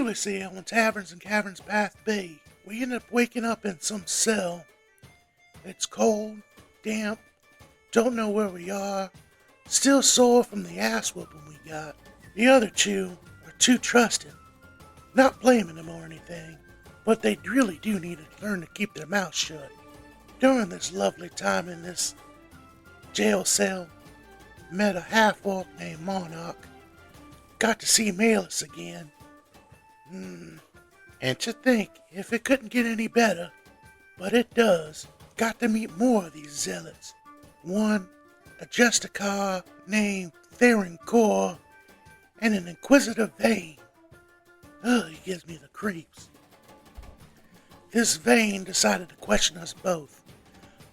Previously on Taverns and Caverns Path B, we ended up waking up in some cell. It's cold, damp, don't know where we are, still sore from the ass whooping we got. The other two are too trusting. Not blaming them or anything, but they really do need to learn to keep their mouths shut. During this lovely time in this jail cell, met a half-orc named Marnok. Got to see Malus again. And to think, if it couldn't get any better, but it does, got to meet more of these zealots. One, a Justicar named Theron Core, and an Inquisitor Vayne. He gives me the creeps. This Vayne decided to question us both.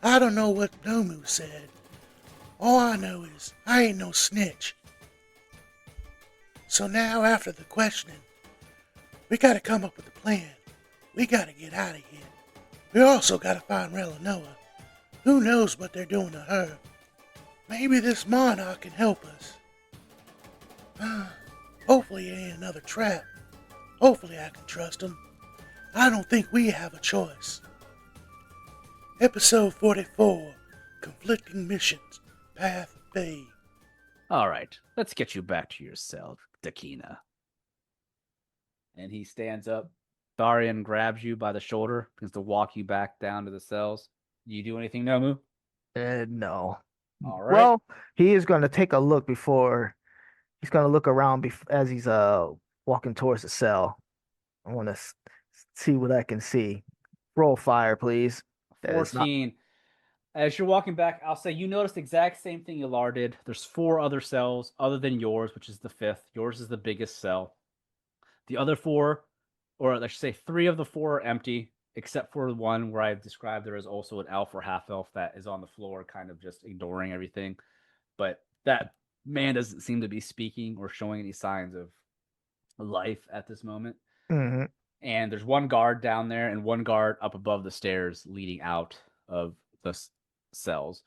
I don't know what Nomu said. All I know is I ain't no snitch. So now after the questioning, we gotta come up with a plan. We gotta get out of here. We also gotta find Relinoa. Who knows what they're doing to her? Maybe this Marnok can help us. Hopefully it ain't another trap. Hopefully I can trust him. I don't think we have a choice. Episode 44, Conflicting Missions, Path B. Alright, let's get you back to your cell, Dakina. And he stands up. Tharian grabs you by the shoulder, begins to walk you back down to the cells. Do you do anything, Nomu? No. All right. Well, he is going to take a look before he's going to look around as he's walking towards the cell. I want to see what I can see. Roll fire, please. 14. As you're walking back, I'll say you noticed the exact same thing Yelar did. There's 4 other cells other than yours, which is the 5th. Yours is the biggest cell. The other 4, or I should say 3 of the 4 are empty, except for the one where I've described there is also an elf or half-elf that is on the floor, kind of just ignoring everything. But that man doesn't seem to be speaking or showing any signs of life at this moment. Mm-hmm. And there's one guard down there and one guard up above the stairs leading out of the cells.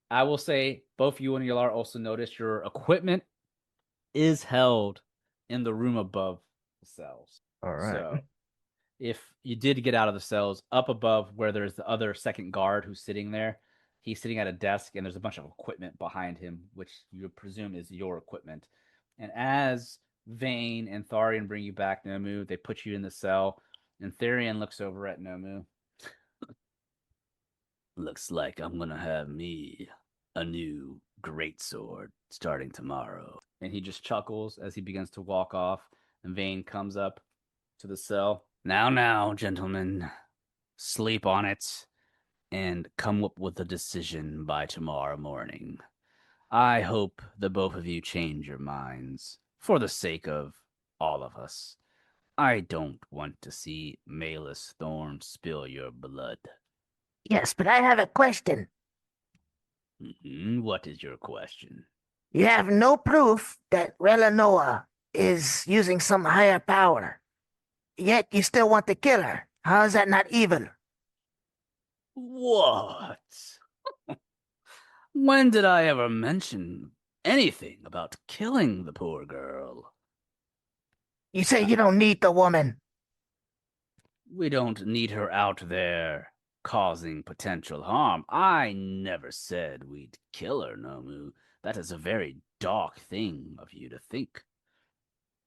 I will say both you and Yelar also notice your equipment is held in the room above the cells. All right. So if you did get out of the cells, up above where there's the other second guard who's sitting there, he's sitting at a desk and there's a bunch of equipment behind him, which you presume is your equipment. And as Vayne and Tharian bring you back, Nomu, they put you in the cell, and Tharian looks over at Nomu. Looks like I'm gonna have me a new greatsword starting tomorrow. And he just chuckles as he begins to walk off, and Vayne comes up to the cell. Now, gentlemen, sleep on it and come up with a decision by tomorrow morning. I hope the both of you change your minds for the sake of all of us. I don't want to see Malus Thorn spill your blood. Yes, but I have a question. What is your question? You have no proof that Relinoa is using some higher power, yet you still want to kill her. How is that not evil? What? When did I ever mention anything about killing the poor girl? You say you don't need the woman. We don't need her out there causing potential harm. I never said we'd kill her, Nomu. That is a very dark thing of you to think.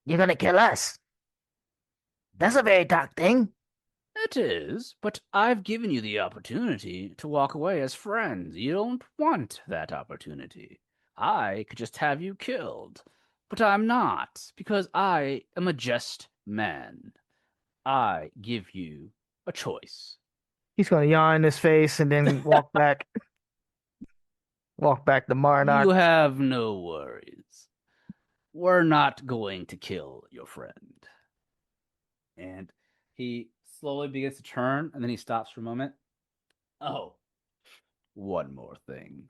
You're gonna kill us. That's a very dark thing. It is, but I've given you the opportunity to walk away as friends. You don't want that opportunity. I could just have you killed, but I'm not, because I am a just man. I give you a choice. He's going to yawn in his face and then walk back. Walk back to Marnok. You have no worries. We're not going to kill your friend. And he slowly begins to turn, and then he stops for a moment. Oh, one more thing.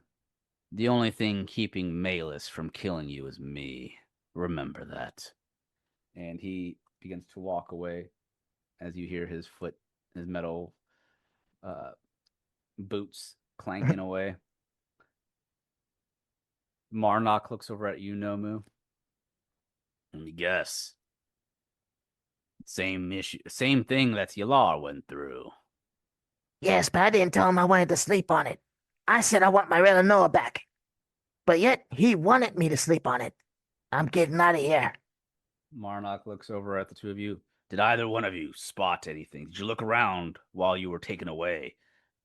The only thing keeping Malus from killing you is me. Remember that. And he begins to walk away as you hear his metal boots clanking away. Marnok looks over at you, Nomu. Let me guess. Same issue, same thing that Yelar went through. Yes, but I didn't tell him I wanted to sleep on it. I said I want my Relinoa back. But yet he wanted me to sleep on it. I'm getting out of here. Marnok looks over at the two of you. Did either one of you spot anything? Did you look around while you were taken away?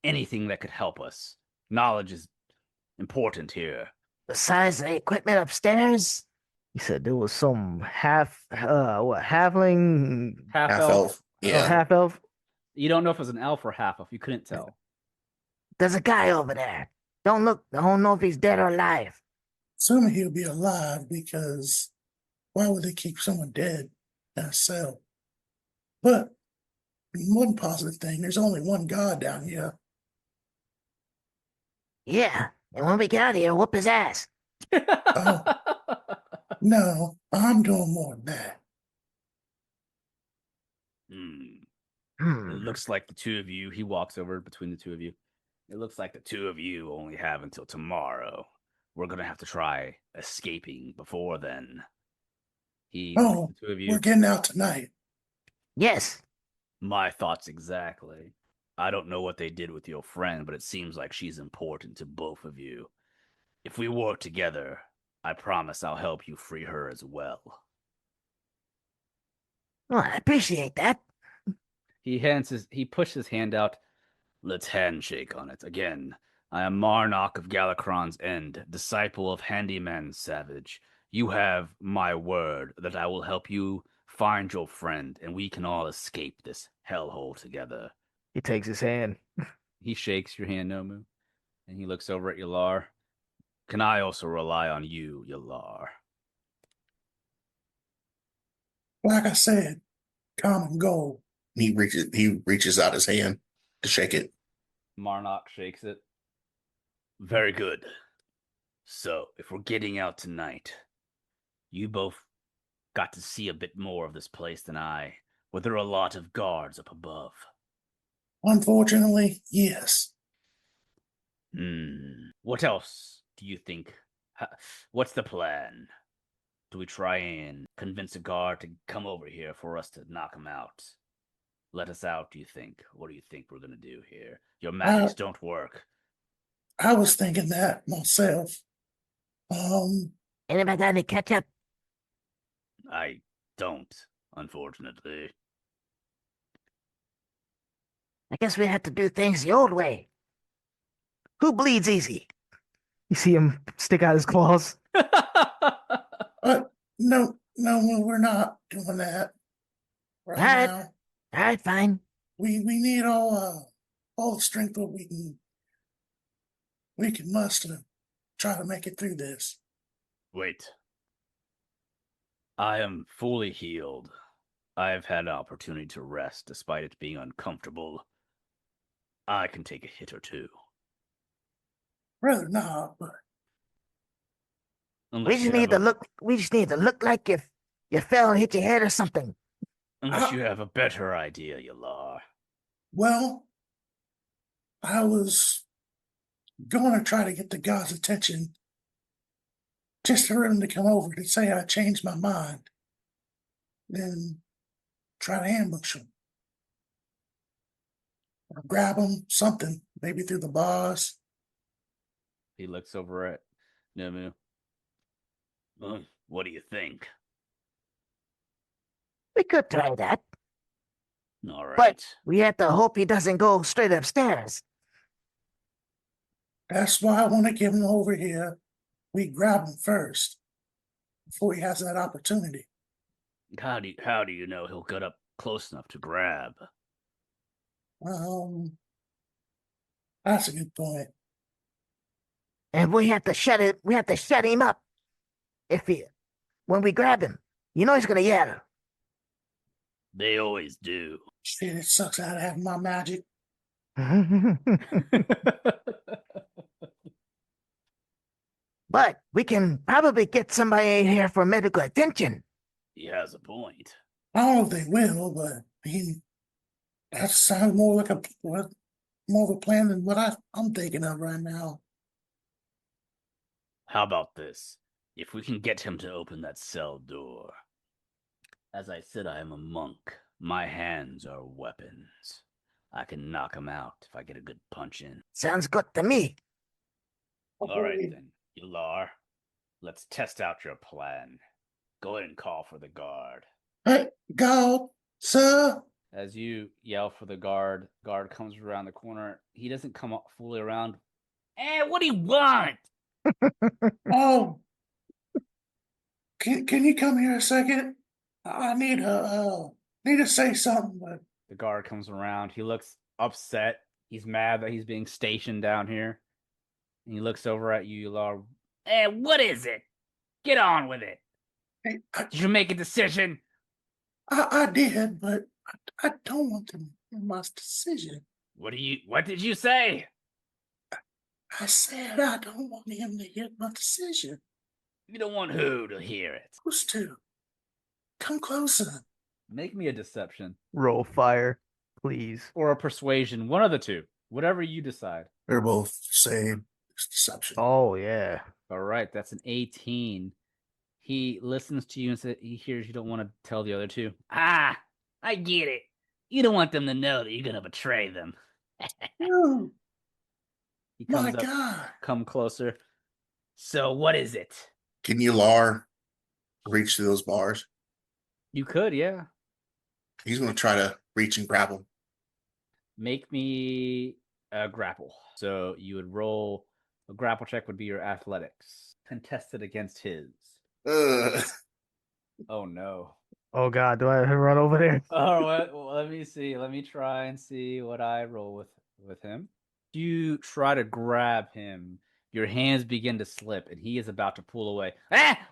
Anything that could help us? Knowledge is important here. Besides the equipment upstairs, He said there was some halfling, Half Half elf. elf. Yeah. half elf. You don't know if it was an elf or half elf. You couldn't tell. there's a guy over there. Don't know if he's dead or alive. Assuming he'll be alive because why would they keep someone dead in a cell? But one positive thing, there's only one God down here. Yeah, and when we get out of here, whoop his ass. Oh. No, I'm doing more than that. It looks like the two of you, he walks over between the two of you. It looks like the two of you only have until tomorrow. We're going to have to try escaping before then. He looks at the two of you. We're getting out tonight. Yes. My thoughts exactly. I don't know what they did with your friend, but it seems like she's important to both of you. If we work together, I promise I'll help you free her as well. Well, I appreciate that. He pushed his hand out. Let's handshake on it. Again, I am Marnok of Galakron's End, disciple of Handyman Savage. You have my word that I will help you find your friend, and we can all escape this hellhole together. He takes his hand. He shakes your hand, Nomu, and he looks over at Yelar. Can I also rely on you, Yelar? Like I said, common goal. He reaches out his hand to shake it. Marnok shakes it. Very good. So, if we're getting out tonight, you both got to see a bit more of this place than I. Were there a lot of guards up above? Unfortunately, yes. What else do you think? What's the plan? Do we try and convince a guard to come over here for us to knock him out? Let us out, do you think? What do you think we're going to do here? Your magics don't work. I was thinking that myself. Anybody got any ketchup? I don't, unfortunately. I guess we have to do things the old way. Who bleeds easy? You see him stick out his claws. No, we're not doing that right Alright. now. All right, fine. We need all the strength that we can muster to try to make it through this. Wait. I am fully healed. I have had an opportunity to rest despite it being uncomfortable. I can take a hit or two. Rather not, but Unless We just need to look like if you fell and hit your head or something. Unless you have a better idea, Yelar. well, I was going to try to get the god's attention just for him to come over to say I changed my mind. Then try to ambush him. Or grab him, something, maybe through the bars. He looks over at Nomu. What do you think? We could try that, All right. but we have to hope he doesn't go straight upstairs. That's why I want to get him over here. We grab him first before he has that opportunity. How do you know he'll get up close enough to grab? That's a good point. And we have to shut it. We have to shut him up. When we grab him, you know he's gonna yell. They always do. Shit, it sucks out of having my magic. But we can probably get somebody in here for medical attention. He has a point. I don't know if they will, but that sounds more like more of a plan than what I'm thinking of right now. How about this? If we can get him to open that cell door. As I said, I am a monk. My hands are weapons. I can knock him out if I get a good punch in. Sounds good to me. All right, then, Yelar. Let's test out your plan. Go ahead and call for the guard. Hey, go, sir. As you yell for the guard comes around the corner. He doesn't come up fully around. What do you want? Oh, can you come here a second? I need to say something, but The guard comes around. He looks upset. He's mad that he's being stationed down here. And he looks over at you, Yelar. What is it? Get on with it. hey, Did you make a decision? I did, but I don't want to make my decision. What did you say? I said I don't want him to hear my decision. You don't want who to hear it? Who's to? Come closer. Make me a deception. Roll fire, please. Or a persuasion. One of the two. Whatever you decide. They're both same. It's deception. Oh yeah. All right, that's an 18. He listens to you and says he hears you don't want to tell the other two. I get it. You don't want them to know that you're going to betray them. Oh, He my comes up, God. come closer. So what is it? Can Yelar reach through those bars? You could, yeah. He's going to try to reach and grab him. Make me a grapple. So you would roll, a grapple check would be your athletics. Contested against his. Oh, no. Oh God, do I have to run over there? Oh, well, let me see. Let me try and see what I roll with him. You try to grab him. Your hands begin to slip, and he is about to pull away.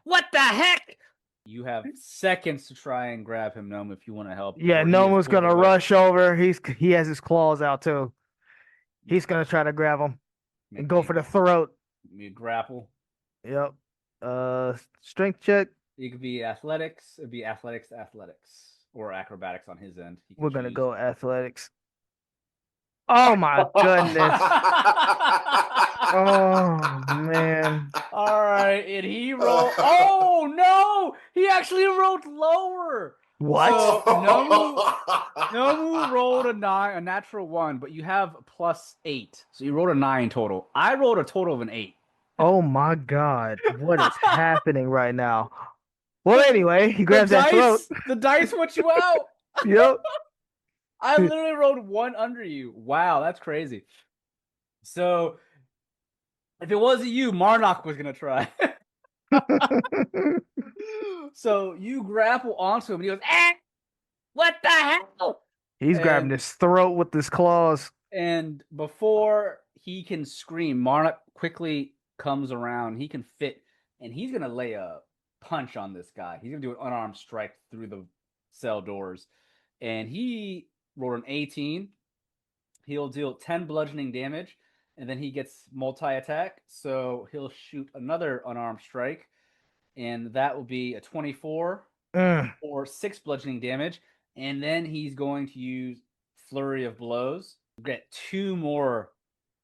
What the heck? You have seconds to try and grab him, Nomu, if you want to help. Yeah, before he no is one's pulled gonna away. rush over. He has his claws out too. He's gonna try to grab him and go for the throat. You grapple. Yep. Strength check. It could be athletics. It'd be athletics, or acrobatics on his end. He can We're gonna choose. go athletics. Oh my goodness. Oh man. All right, and he rolled. Oh no! He actually rolled lower. What? So Nomu rolled a natural 1, but you have +8, so you rolled a 9 total. I rolled a total of an 8. Oh my God. What is happening right now? Well, anyway, he grabs that throat. The dice went you out. Yep. I literally rolled 1 under you. Wow, that's crazy. So, if it wasn't you, Marnok was gonna try. So you grapple onto him, and he goes, what the hell? He's grabbing his throat with his claws. And before he can scream, Marnok quickly comes around. He can fit, and he's gonna lay a punch on this guy. He's gonna do an unarmed strike through the cell doors. And he rolled an 18. He'll deal 10 bludgeoning damage, and then he gets multi-attack. So he'll shoot another unarmed strike, and that will be a 24 or 6 bludgeoning damage. And then he's going to use Flurry of Blows. Get 2 more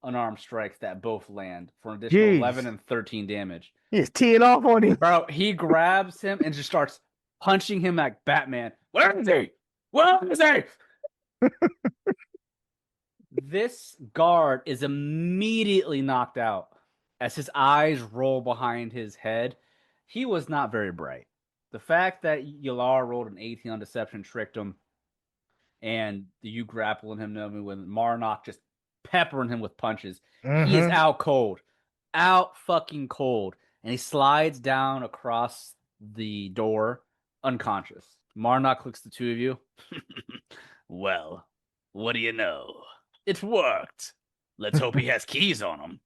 unarmed strikes that both land for an additional 11 and 13 damage. He's teeing off on him. Bro, he grabs him and just starts punching him like Batman. Where is he? Where is he? This guard is immediately knocked out as his eyes roll behind his head. He was not very bright. The fact that Yelar rolled an 18 on deception tricked him, and you grappling him, Nomu, with Marnok just peppering him with punches. He is out cold. Out fucking cold. And he slides down across the door, unconscious. Marnok looks at the two of you. Well, what do you know? It worked. Let's hope he has keys on him.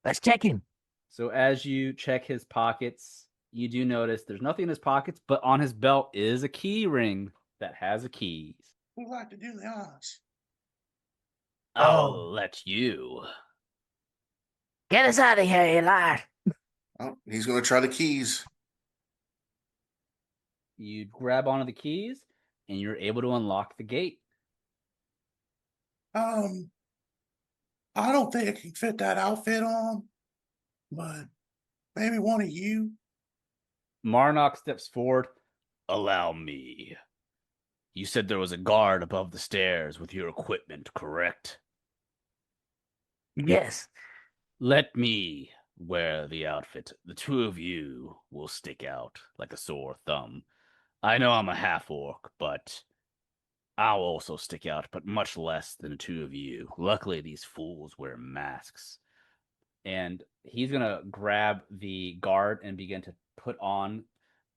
Let's check him. So as you check his pockets, you do notice there's nothing in his pockets, but on his belt is a key ring that has a keys. Who'd like to do the honors? I'll let you. Get us out of here, you liar. Oh, he's going to try the keys. You grab onto the keys, and you're able to unlock the gate. I don't think I can fit that outfit on, but maybe one of you. Marnok steps forward. Allow me. You said there was a guard above the stairs with your equipment, correct? Yes. Let me wear the outfit. The two of you will stick out like a sore thumb. I know I'm a half-orc, but I'll also stick out, but much less than the two of you. Luckily, these fools wear masks. And he's going to grab the guard and begin to put on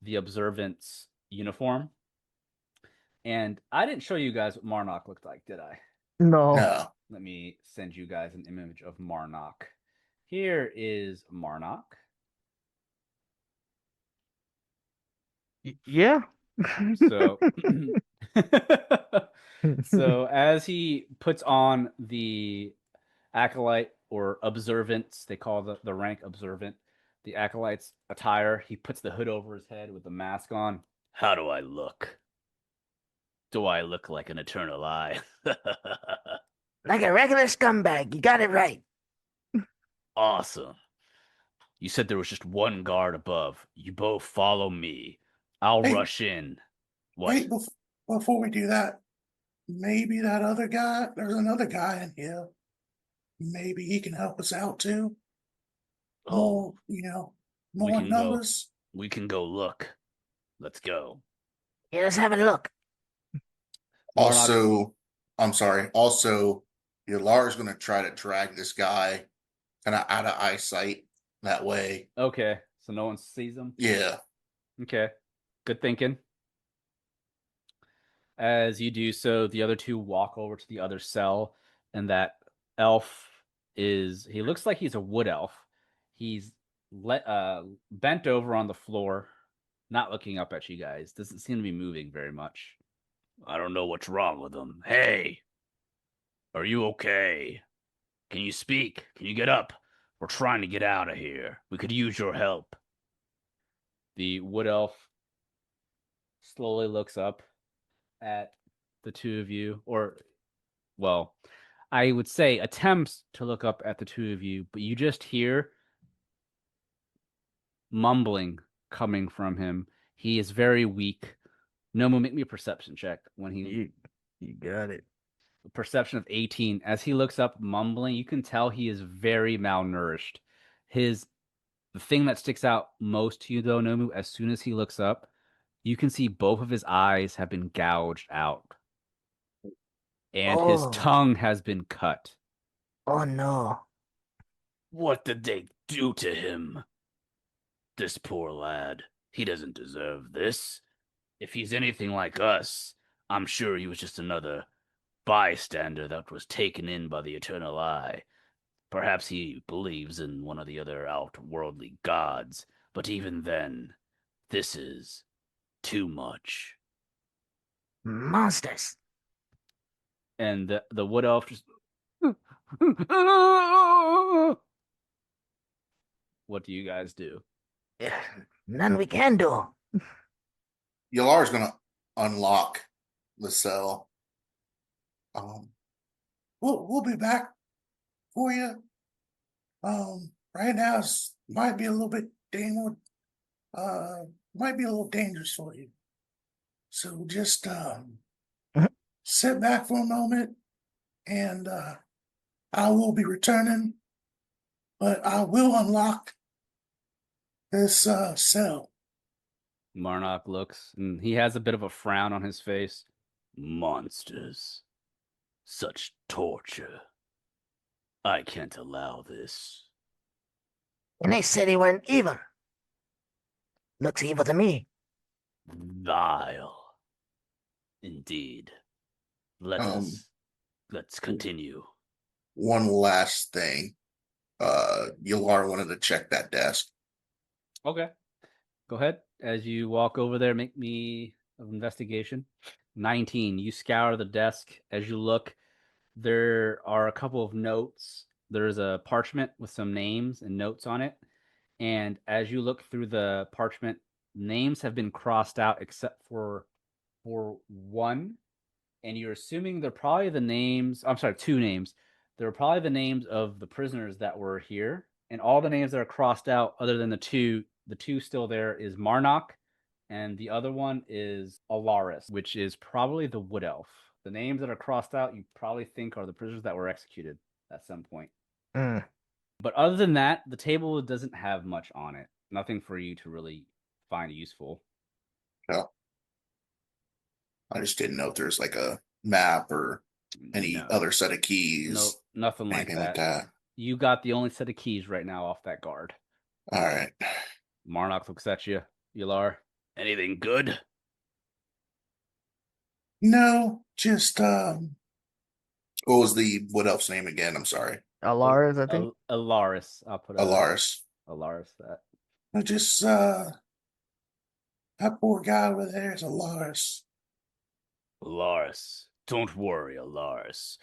the observant's uniform. And I didn't show you guys what Marnok looked like, did I? No. No. Let me send you guys an image of Marnok. Here is Marnok. Yeah. So, so as he puts on the acolyte or observance, they call the rank observant, the acolyte's attire, he puts the hood over his head with the mask on. How do I look? Do I look like an eternal eye? Like a regular scumbag. You got it right. Awesome. You said there was just one guard above. You both follow me. I'll Hey, rush in. What? Wait, before we do that, maybe that other guy, there's another guy in here. Maybe he can help us out too. Oh, More can go. numbers. We can go look. Let's go. Yeah, let's have a look. Also, I'm sorry. Also, Yelar is going to try to drag this guy kind of out of eyesight. That way. Okay, so no one sees him? Yeah. Okay, good thinking. As you do so, the other two walk over to the other cell, and that elf he looks like he's a wood elf. He's bent over on the floor, not looking up at you guys. Doesn't seem to be moving very much. I don't know what's wrong with him. Hey, are you okay? Can you speak? Can you get up? We're trying to get out of here. We could use your help. The wood elf slowly looks up at the two of you, or, well, I would say attempts to look up at the two of you, but you just hear mumbling coming from him. He is very weak. Nomu, make me a perception check when he. You got it. Perception of 18. As he looks up, mumbling, you can tell he is very malnourished. The thing that sticks out most to you, though, Nomu, as soon as he looks up, you can see both of his eyes have been gouged out. And his tongue has been cut. Oh, no. What did they do to him? This poor lad. He doesn't deserve this. If he's anything like us, I'm sure he was just another bystander that was taken in by the Eternal Eye. Perhaps he believes in one of the other outworldly gods, but even then, this is too much. Monsters. And the wood elf just... What do you guys do? None we can do. Yelar is going to unlock the cell. We'll be back for you. Right now might be a little bit might be a little dangerous for you. So just sit back for a moment, and I will be returning, but I will unlock this cell. Marnok looks, and he has a bit of a frown on his face. Monsters. Such torture. I can't allow this. And they said he weren't evil. Looks evil to me. Vile. Indeed. Let's continue. One last thing. Yelar wanted to check that desk. Okay. Go ahead. As you walk over there, make me an investigation. 19. You scour the desk. As you look, there are a couple of notes. There's a parchment with some names and notes on it. And as you look through the parchment, names have been crossed out except for one. And you're assuming they're probably the names. I'm sorry, two names. They're probably the names of the prisoners that were here. And all the names that are crossed out, other than the two still there, is Marnok and the other one is Alaris, which is probably the Wood Elf. The names that are crossed out, you probably think are the prisoners that were executed at some point. Mm. But other than that, the table doesn't have much on it. Nothing for you to really find useful. No. I just didn't know if there's like a map or any No. other set of keys. No, nothing like anything that. like that. You got the only set of keys right now off that guard. All right. Marnok looks at you. Yelar, anything good? No, just what was the Wood Elf's name again? I'm sorry. Alaris, I think. Alaris. I'll put Alaris. Alaris that. I just that poor guy over there is Alaris. Alaris. Don't worry, Alaris.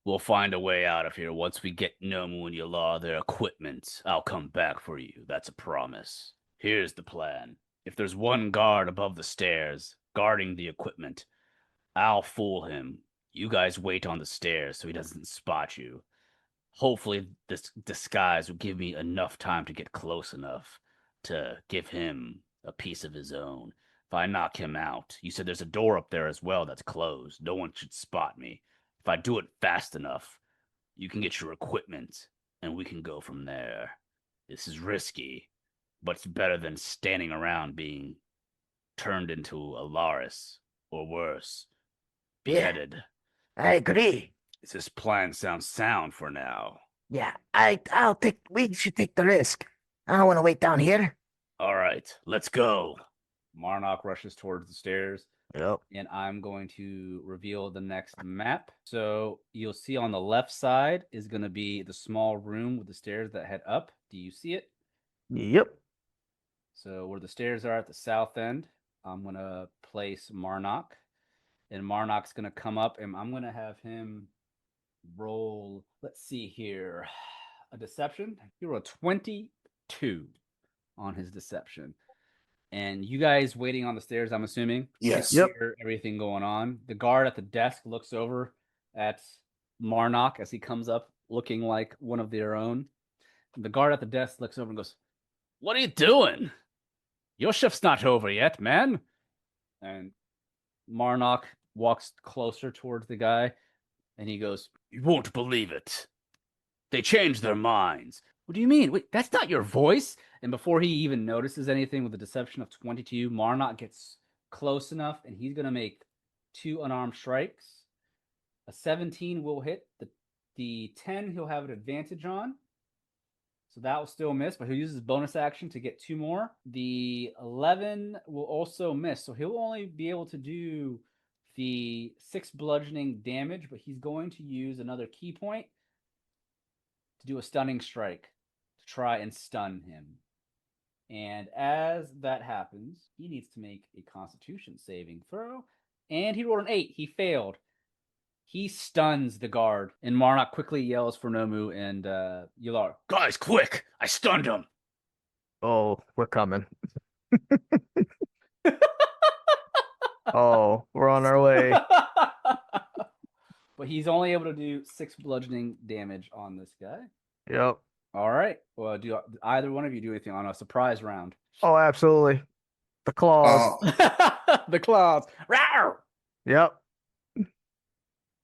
We'll find a way out of here once we get Nomu and Yelar their equipment. I'll come back for you. That's a promise. Here's the plan. If there's one guard above the stairs guarding the equipment, I'll fool him. You guys wait on the stairs so he doesn't spot you. Hopefully this disguise will give me enough time to get close enough to give him a piece of his own. If I knock him out, you said there's a door up there as well that's closed. No one should spot me. If I do it fast enough, you can get your equipment, and we can go from there. This is risky, but it's better than standing around being turned into Alaris, or worse, beheaded. I agree. This plan sounds sound for now. Yeah, we should take the risk. I don't want to wait down here. All right, let's go. Marnok rushes towards the stairs. Yep. And I'm going to reveal the next map. So you'll see on the left side is going to be the small room with the stairs that head up. Do you see it? Yep. So where the stairs are at the south end, I'm going to place Marnok. And Marnok's going to come up, and I'm going to have him roll, let's see here, a deception. He rolled a 22 on his deception. And you guys waiting on the stairs, I'm assuming? Yes. Yep. Hear everything going on. The guard at the desk looks over at Marnok as he comes up looking like one of their own. The guard at the desk looks over and goes, "What are you doing? Your shift's not over yet, man." And Marnok walks closer towards the guy and he goes, "You won't believe it. They changed their minds." "What do you mean? Wait, that's not your voice." And before he even notices anything with a deception of 22, Marnok gets close enough, and he's going to make 2 unarmed strikes. A 17 will hit. The 10 he'll have an advantage on. So that will still miss, but he'll use his bonus action to get 2 more. The 11 will also miss, so he'll only be able to do the 6 bludgeoning damage, but he's going to use another key point to do a stunning strike to try and stun him. And as that happens, he needs to make a Constitution saving throw. And he rolled an 8. He failed. He stuns the guard. And Marnok quickly yells for Nomu and Yelar, "Guys, quick! I stunned him!" Oh, we're coming. Oh, we're on our way. But he's only able to do 6 bludgeoning damage on this guy. Yep. All right. Well, do either one of you do anything on a surprise round? Oh, absolutely. The claws. The claws. Rawr! Yep.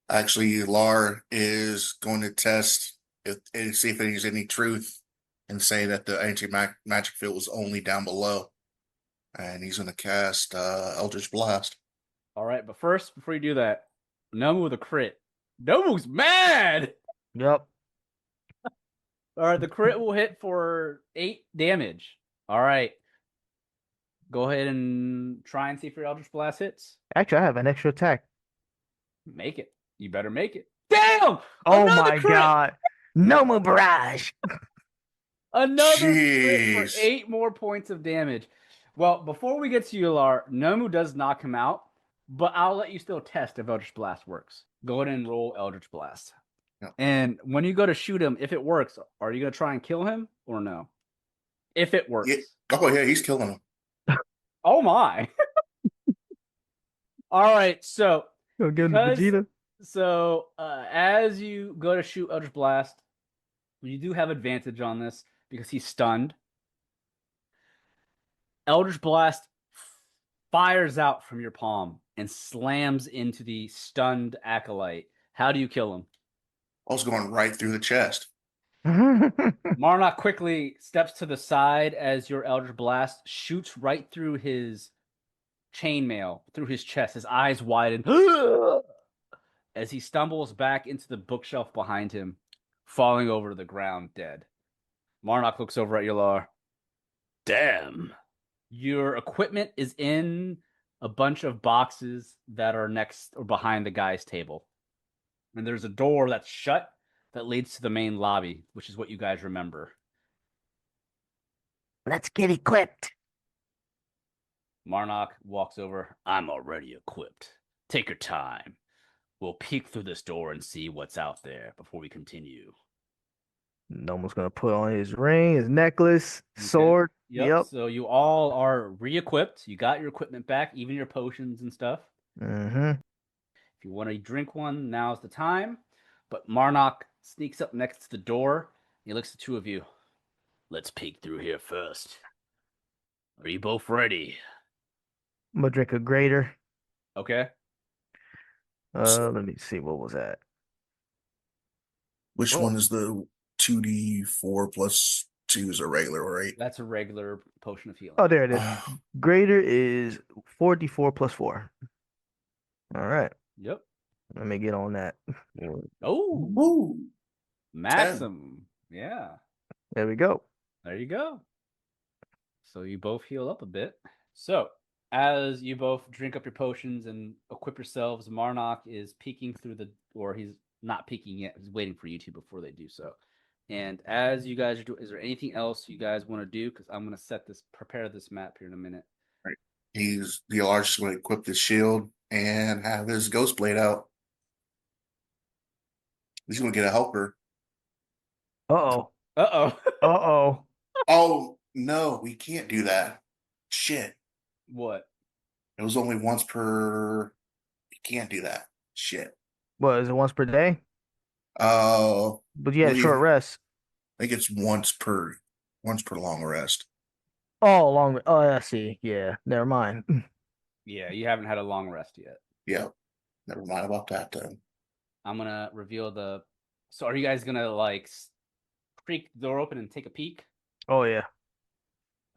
Actually, Yelar is going to test and see if there's any truth and say that the anti-magic field was only down below. And he's going to cast Eldritch Blast. All right, but first, before you do that, Nomu with a crit. Nomu's mad! Yep. All right, the crit will hit for 8 damage. All right. Go ahead and try and see if your Eldritch Blast hits. Actually, I have an extra attack. Make it. You better make it. Damn! Oh Another my crit! god. Nomu barrage. Another crit for Jeez. 8 more points of damage. Well, before we get to Yelar, Nomu does knock him out, but I'll let you still test if Eldritch Blast works. Go ahead and roll Eldritch Blast. Yeah. And when you go to shoot him, if it works, are you going to try and kill him or no? If it works. Yeah. Oh, yeah, he's killing him. Oh, my. All right, so Go give him Because- Vegeta. So, as you go to shoot Eldritch Blast, you do have advantage on this because he's stunned. Eldritch Blast fires out from your palm and slams into the stunned acolyte. How do you kill him? I was going right through the chest. Marnok quickly steps to the side as your Eldritch Blast shoots right through his chainmail, through his chest. His eyes widen as he stumbles back into the bookshelf behind him, falling over to the ground dead. Marnok looks over at Yelar. Damn. Your equipment is in a bunch of boxes that are next or behind the guy's table. And there's a door that's shut that leads to the main lobby, which is what you guys remember. Let's get equipped. Marnok walks over. I'm already equipped. Take your time. We'll peek through this door and see what's out there before we continue. Nomu's gonna put on his ring, his necklace, Okay. sword. Yep. So you all are re-equipped. You got your equipment back, even your potions and stuff. Mm-hmm. If you want to drink one, now's the time. But Marnok sneaks up next to the door. He looks at the two of you. Let's peek through here first. Are you both ready? I'm gonna drink a greater. Okay. Let me see, what was that? Which Oh. one is the 2d4 plus 2 is a regular, right? That's a regular potion of healing. Oh, there it is. Greater is 4d4 plus 4. All right. Yep. Let me get on that. Oh, Woo! Maxim. Yeah. There we go. There you go. So you both heal up a bit. So as you both drink up your potions and equip yourselves, Marnok is peeking through or he's not peeking yet. He's waiting for you two before they do so. And as you guys are doing, is there anything else you guys want to do? Because I'm going to prepare this map here in a minute. Right. The Alar's going to equip his shield and have his ghost blade out. He's going to get a helper. Uh-oh. Uh-oh. Uh-oh. Oh, no, we can't do that. Shit. What? It was only once per. You can't do that. Shit. What, is it once per day? Oh. But you had a short rest. I think it's once per long rest. Oh, long. Oh, I see. Yeah, never mind. Yeah, you haven't had a long rest yet. Yeah. Never mind about that then. I'm going to reveal the... So are you guys going to, like, creak the door open and take a peek? Oh, yeah.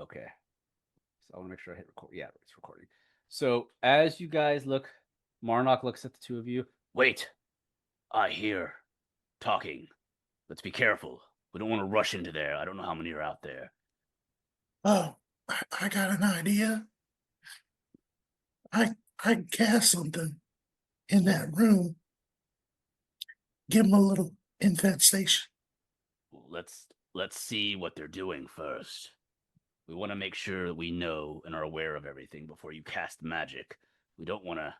Okay. So I want to make sure I hit record. Yeah, it's recording. So as you guys look, Marnok looks at the two of you. Wait. I hear talking. Let's be careful. We don't want to rush into there. I don't know how many are out there. Oh, I got an idea. I cast something in that room. Give them a little infestation. Let's see what they're doing first. We want to make sure that we know and are aware of everything before you cast magic. We don't want to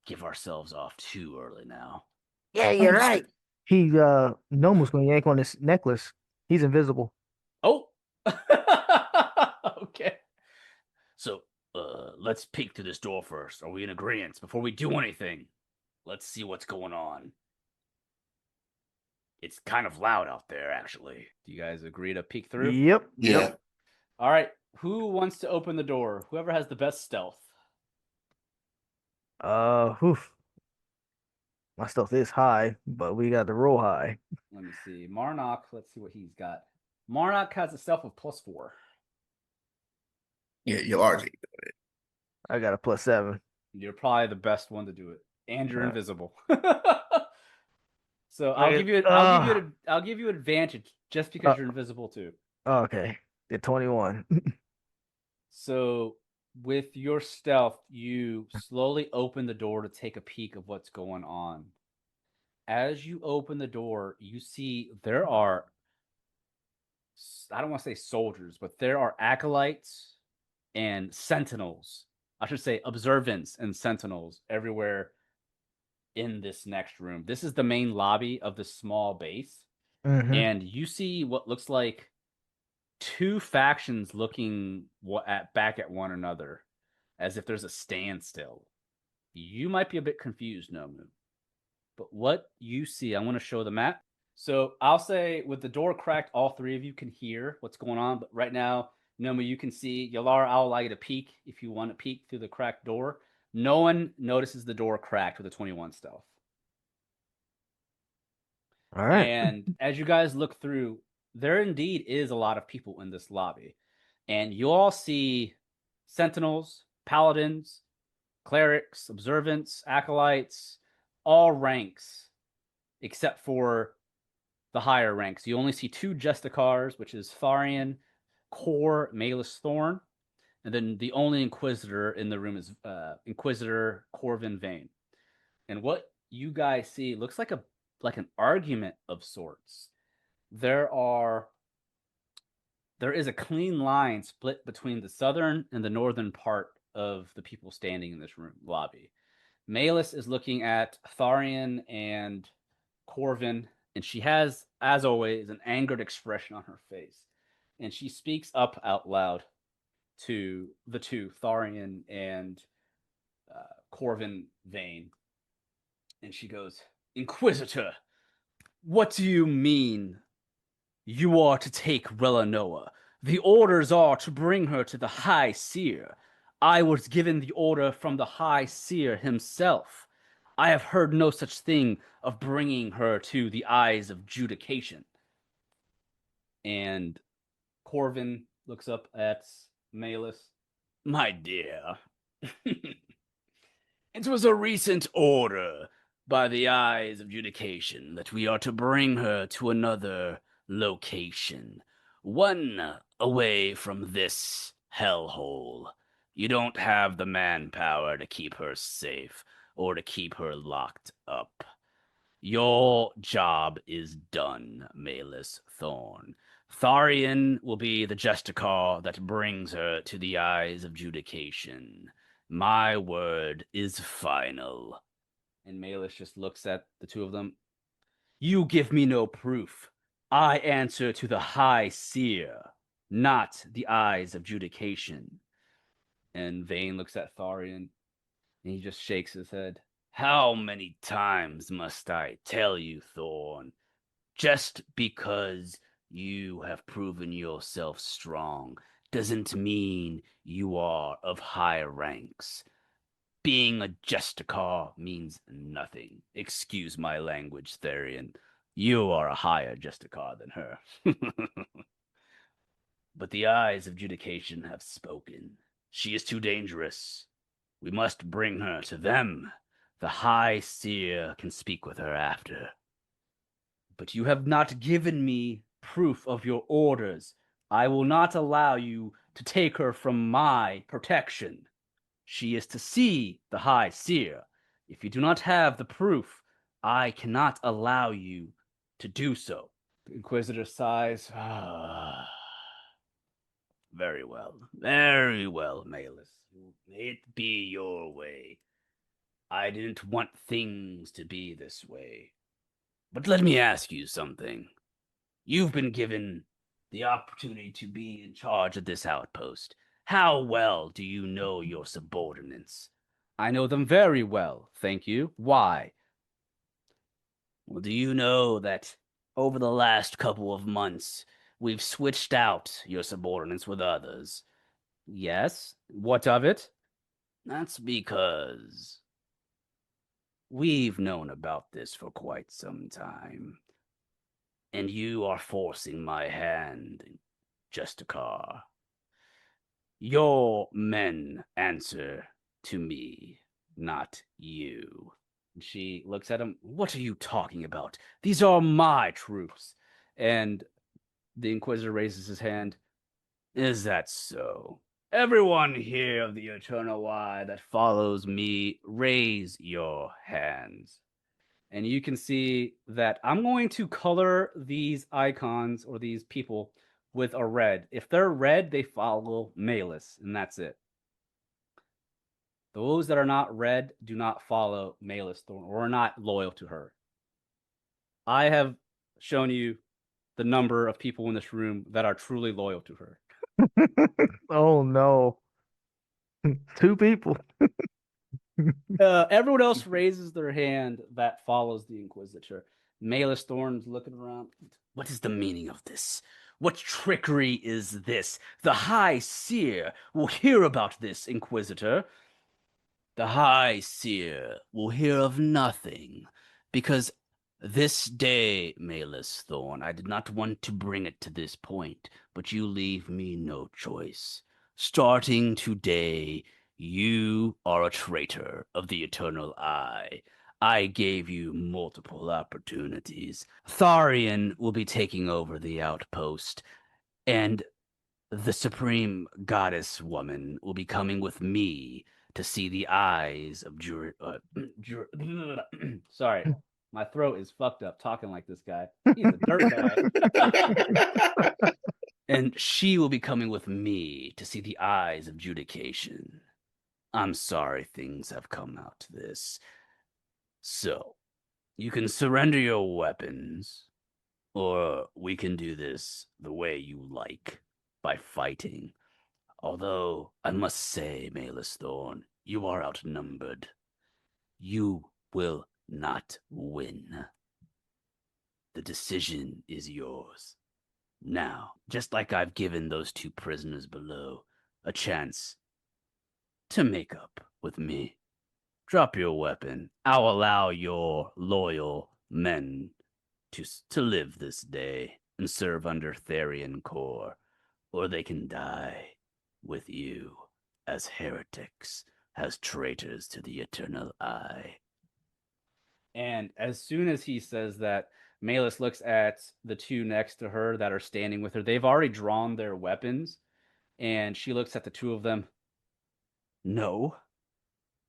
give ourselves off too early now. Yeah, you're right. Nomu's gonna yank on this necklace. He's invisible. Oh! Okay. So, let's peek through this door first. Are we in agreement? Before we do anything, let's see what's going on. It's kind of loud out there, actually. Do you guys agree to peek through? Yep. Yeah. Yep. All right. Who wants to open the door? Whoever has the best stealth. Oof. My stealth is high, but we got to roll high. Let me see. Marnok, let's see what he's got. Marnok has a stealth of +4. Yeah, you'll already do it. I got a +7. You're probably the best one to do it. And you're Right. invisible. So I'll give you advantage just because you're invisible too. Okay. The 21. So with your stealth, you slowly open the door to take a peek of what's going on. As you open the door, you see there are, I don't want to say soldiers, but there are acolytes and sentinels. I should say observants and sentinels everywhere in this next room. This is the main lobby of the small base. Mhm. And you see what looks like two factions looking back at one another as if there's a standstill. You might be a bit confused, Nomu. But what you see, I want to show the map. So I'll say with the door cracked, all three of you can hear what's going on. But right now, Nomu, you can see Yelar. I'll allow you to peek if you want to peek through the cracked door. No one notices the door cracked with a 21 stealth. All right. And as you guys look through, there indeed is a lot of people in this lobby. And you all see sentinels, paladins, clerics, observants, acolytes, all ranks, except for the higher ranks. You only see 2 Justicars, which is Tharian, Core, Malus Thorn, and then the only Inquisitor in the room is Inquisitor Vayne. And what you guys see looks like an argument of sorts. There is a clean line split between the southern and the northern part of the people standing in this room lobby. Malus is looking at Tharian and Corvin, and she has, as always, an angered expression on her face. And she speaks up out loud to the 2, Tharian and Corvin Vayne. And she goes, Inquisitor, what do you mean you are to take Relinoa? The orders are to bring her to the High Seer. I was given the order from the High Seer himself. I have heard no such thing of bringing her to the eyes of judication. And Corvin looks up at Malus. My dear, it was a recent order by the eyes of judication that we are to bring her to another location, one away from this hellhole. You don't have the manpower to keep her safe or to keep her locked up. Your job is done, Malus Thorn. Tharian will be the Justicar that brings her to the eyes of judication. My word is final. And Malus just looks at the 2 of them. You give me no proof. I answer to the High Seer, not the eyes of judication. And Vayne looks at Tharian, and he just shakes his head. How many times must I tell you, Thorn? Just because you have proven yourself strong doesn't mean you are of high ranks. Being a Justicar means nothing. Excuse my language, Tharian. You are a higher Justicar than her. But the eyes of judication have spoken. She is too dangerous. We must bring her to them. The High Seer can speak with her after. But you have not given me proof of your orders. I will not allow you to take her from my protection. She is to see the High Seer. If you do not have the proof, I cannot allow you to do so. The Inquisitor sighs. Very well, Malus. May it be your way. I didn't want things to be this way. But let me ask you something. You've been given the opportunity to be in charge of this outpost. How well do you know your subordinates? I know them very well, thank you. Why? Well, do you know that over the last couple of months, we've switched out your subordinates with others? Yes. What of it? That's because we've known about this for quite some time. And you are forcing my hand, Justicar. Your men answer to me, not you. She looks at him. What are you talking about? These are my troops. And the Inquisitor raises his hand. Is that so? Everyone here of the Eternal Eye that follows me, raise your hands. And you can see that I'm going to color these icons or these people with a red. If they're red, they follow Malus, and that's it. Those that are not red do not follow Malus Thorn or are not loyal to her. I have shown you the number of people in this room that are truly loyal to her. Oh no. 2 people. Everyone else raises their hand that follows the Inquisitor. Malus Thorn's looking around. What is the meaning of this? What trickery is this? The High Seer will hear about this, Inquisitor. The High Seer will hear of nothing, because this day, Malus Thorn, I did not want to bring it to this point, but you leave me no choice. Starting today, you are a traitor of the Eternal Eye. I gave you multiple opportunities. Tharian will be taking over the outpost, and the Supreme Goddess Woman will be coming with me to see the eyes of sorry, my throat is fucked up talking like this guy. He's a dirtbag. And she will be coming with me to see the eyes of judication. I'm sorry things have come out to this. So, you can surrender your weapons, or we can do this the way you like, by fighting. Although, I must say, Malus Thorn, you are outnumbered. You will not win. The decision is yours. Now, just like I've given those two prisoners below a chance to make up with me, drop your weapon. I'll allow your loyal men to live this day and serve under Therian Core, or they can die with you as heretics, as traitors to the Eternal Eye. And as soon as he says that, Malus looks at the two next to her that are standing with her. They've already drawn their weapons, and she looks at the two of them. No,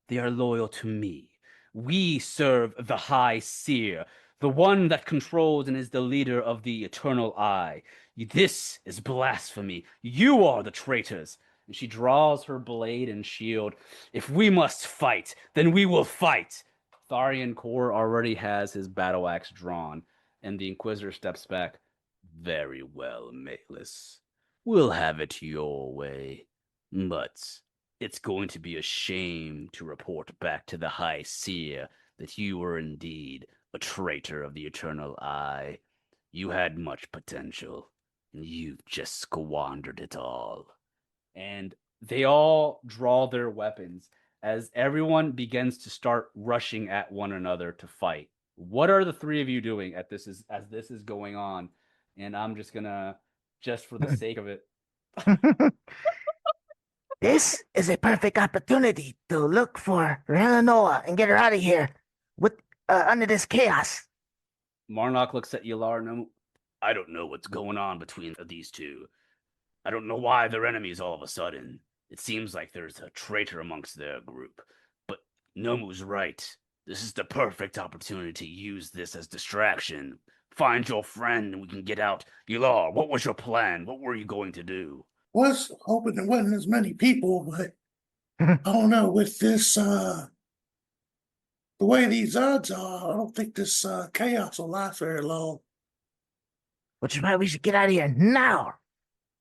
they are loyal to me. We serve the High Seer, the one that controls and is the leader of the Eternal Eye. This is blasphemy. You are the traitors. And she draws her blade and shield. If we must fight, then we will fight. Tharian Core already has his battle axe drawn, and the Inquisitor steps back. Very well, Malus. We'll have it your way. But it's going to be a shame to report back to the High Seer that you were indeed a traitor of the Eternal Eye. You had much potential, and you've just squandered it all. And they all draw their weapons as everyone begins to start rushing at one another to fight. What are the three of you doing as this is going on? And I'm just gonna, just for the sake of it. This is a perfect opportunity to look for Relinoa and get her out of here with under this chaos. Marnok looks at Yelar and I don't know what's going on between these two. I don't know why they're enemies all of a sudden. It seems like there's a traitor amongst their group. But Nomu's right. This is the perfect opportunity to use this as distraction. Find your friend and we can get out. Yelar, what was your plan? What were you going to do? Was hoping there wasn't as many people, but I don't know, with this the way these odds are, I don't think this chaos will last very long. Which is why we should get out of here now.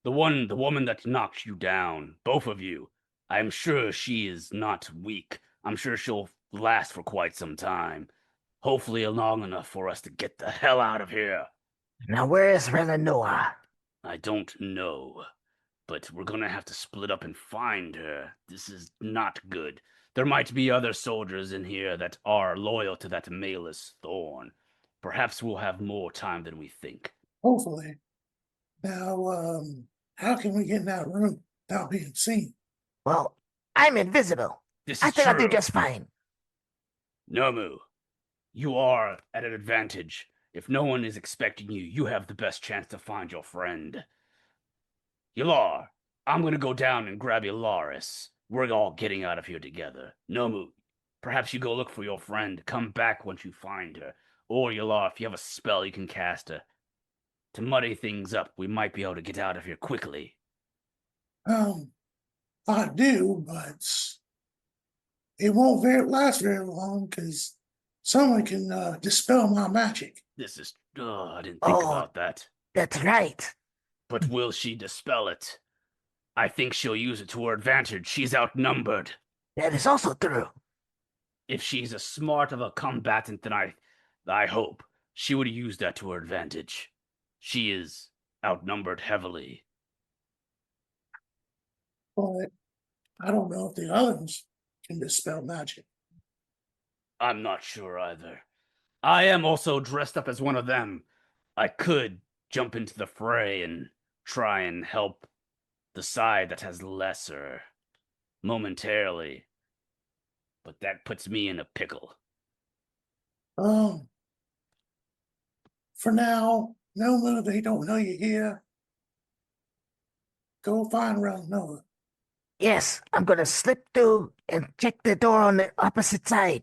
The woman that knocked you down, both of you. I'm sure she is not weak. I'm sure she'll last for quite some time. Hopefully long enough for us to get the hell out of here. Now where is Relinoa? I don't know. But we're gonna have to split up and find her. This is not good. There might be other soldiers in here that are loyal to that Malus Thorn. Perhaps we'll have more time than we think. Hopefully. Now, how can we get in that room without being seen? Well, I'm invisible. This I is think I'll do true. just fine. Nomu, you are at an advantage. If no one is expecting you, you have the best chance to find your friend. Yelar, I'm gonna go down and grab Yelaris. We're all getting out of here together. Nomu, perhaps you go look for your friend. Come back once you find her. Or Yelar, if you have a spell you can cast her. To muddy things up, we might be able to get out of here quickly. I do, but it won't last very long because someone can dispel my magic. This is... I didn't think about that. That's right. But will she dispel it? I think she'll use it to her advantage. She's outnumbered. That is also true. If she's as smart of a combatant than I hope, she would use that to her advantage. She is outnumbered heavily. But I don't know if the others can dispel magic. I'm not sure either. I am also dressed up as one of them. I could jump into the fray and try and help the side that has lesser momentarily, but that puts me in a pickle. Um, for now, Nomu, they don't know you're here. Go find Relinoa. Yes, I'm gonna slip through and check the door on the opposite side.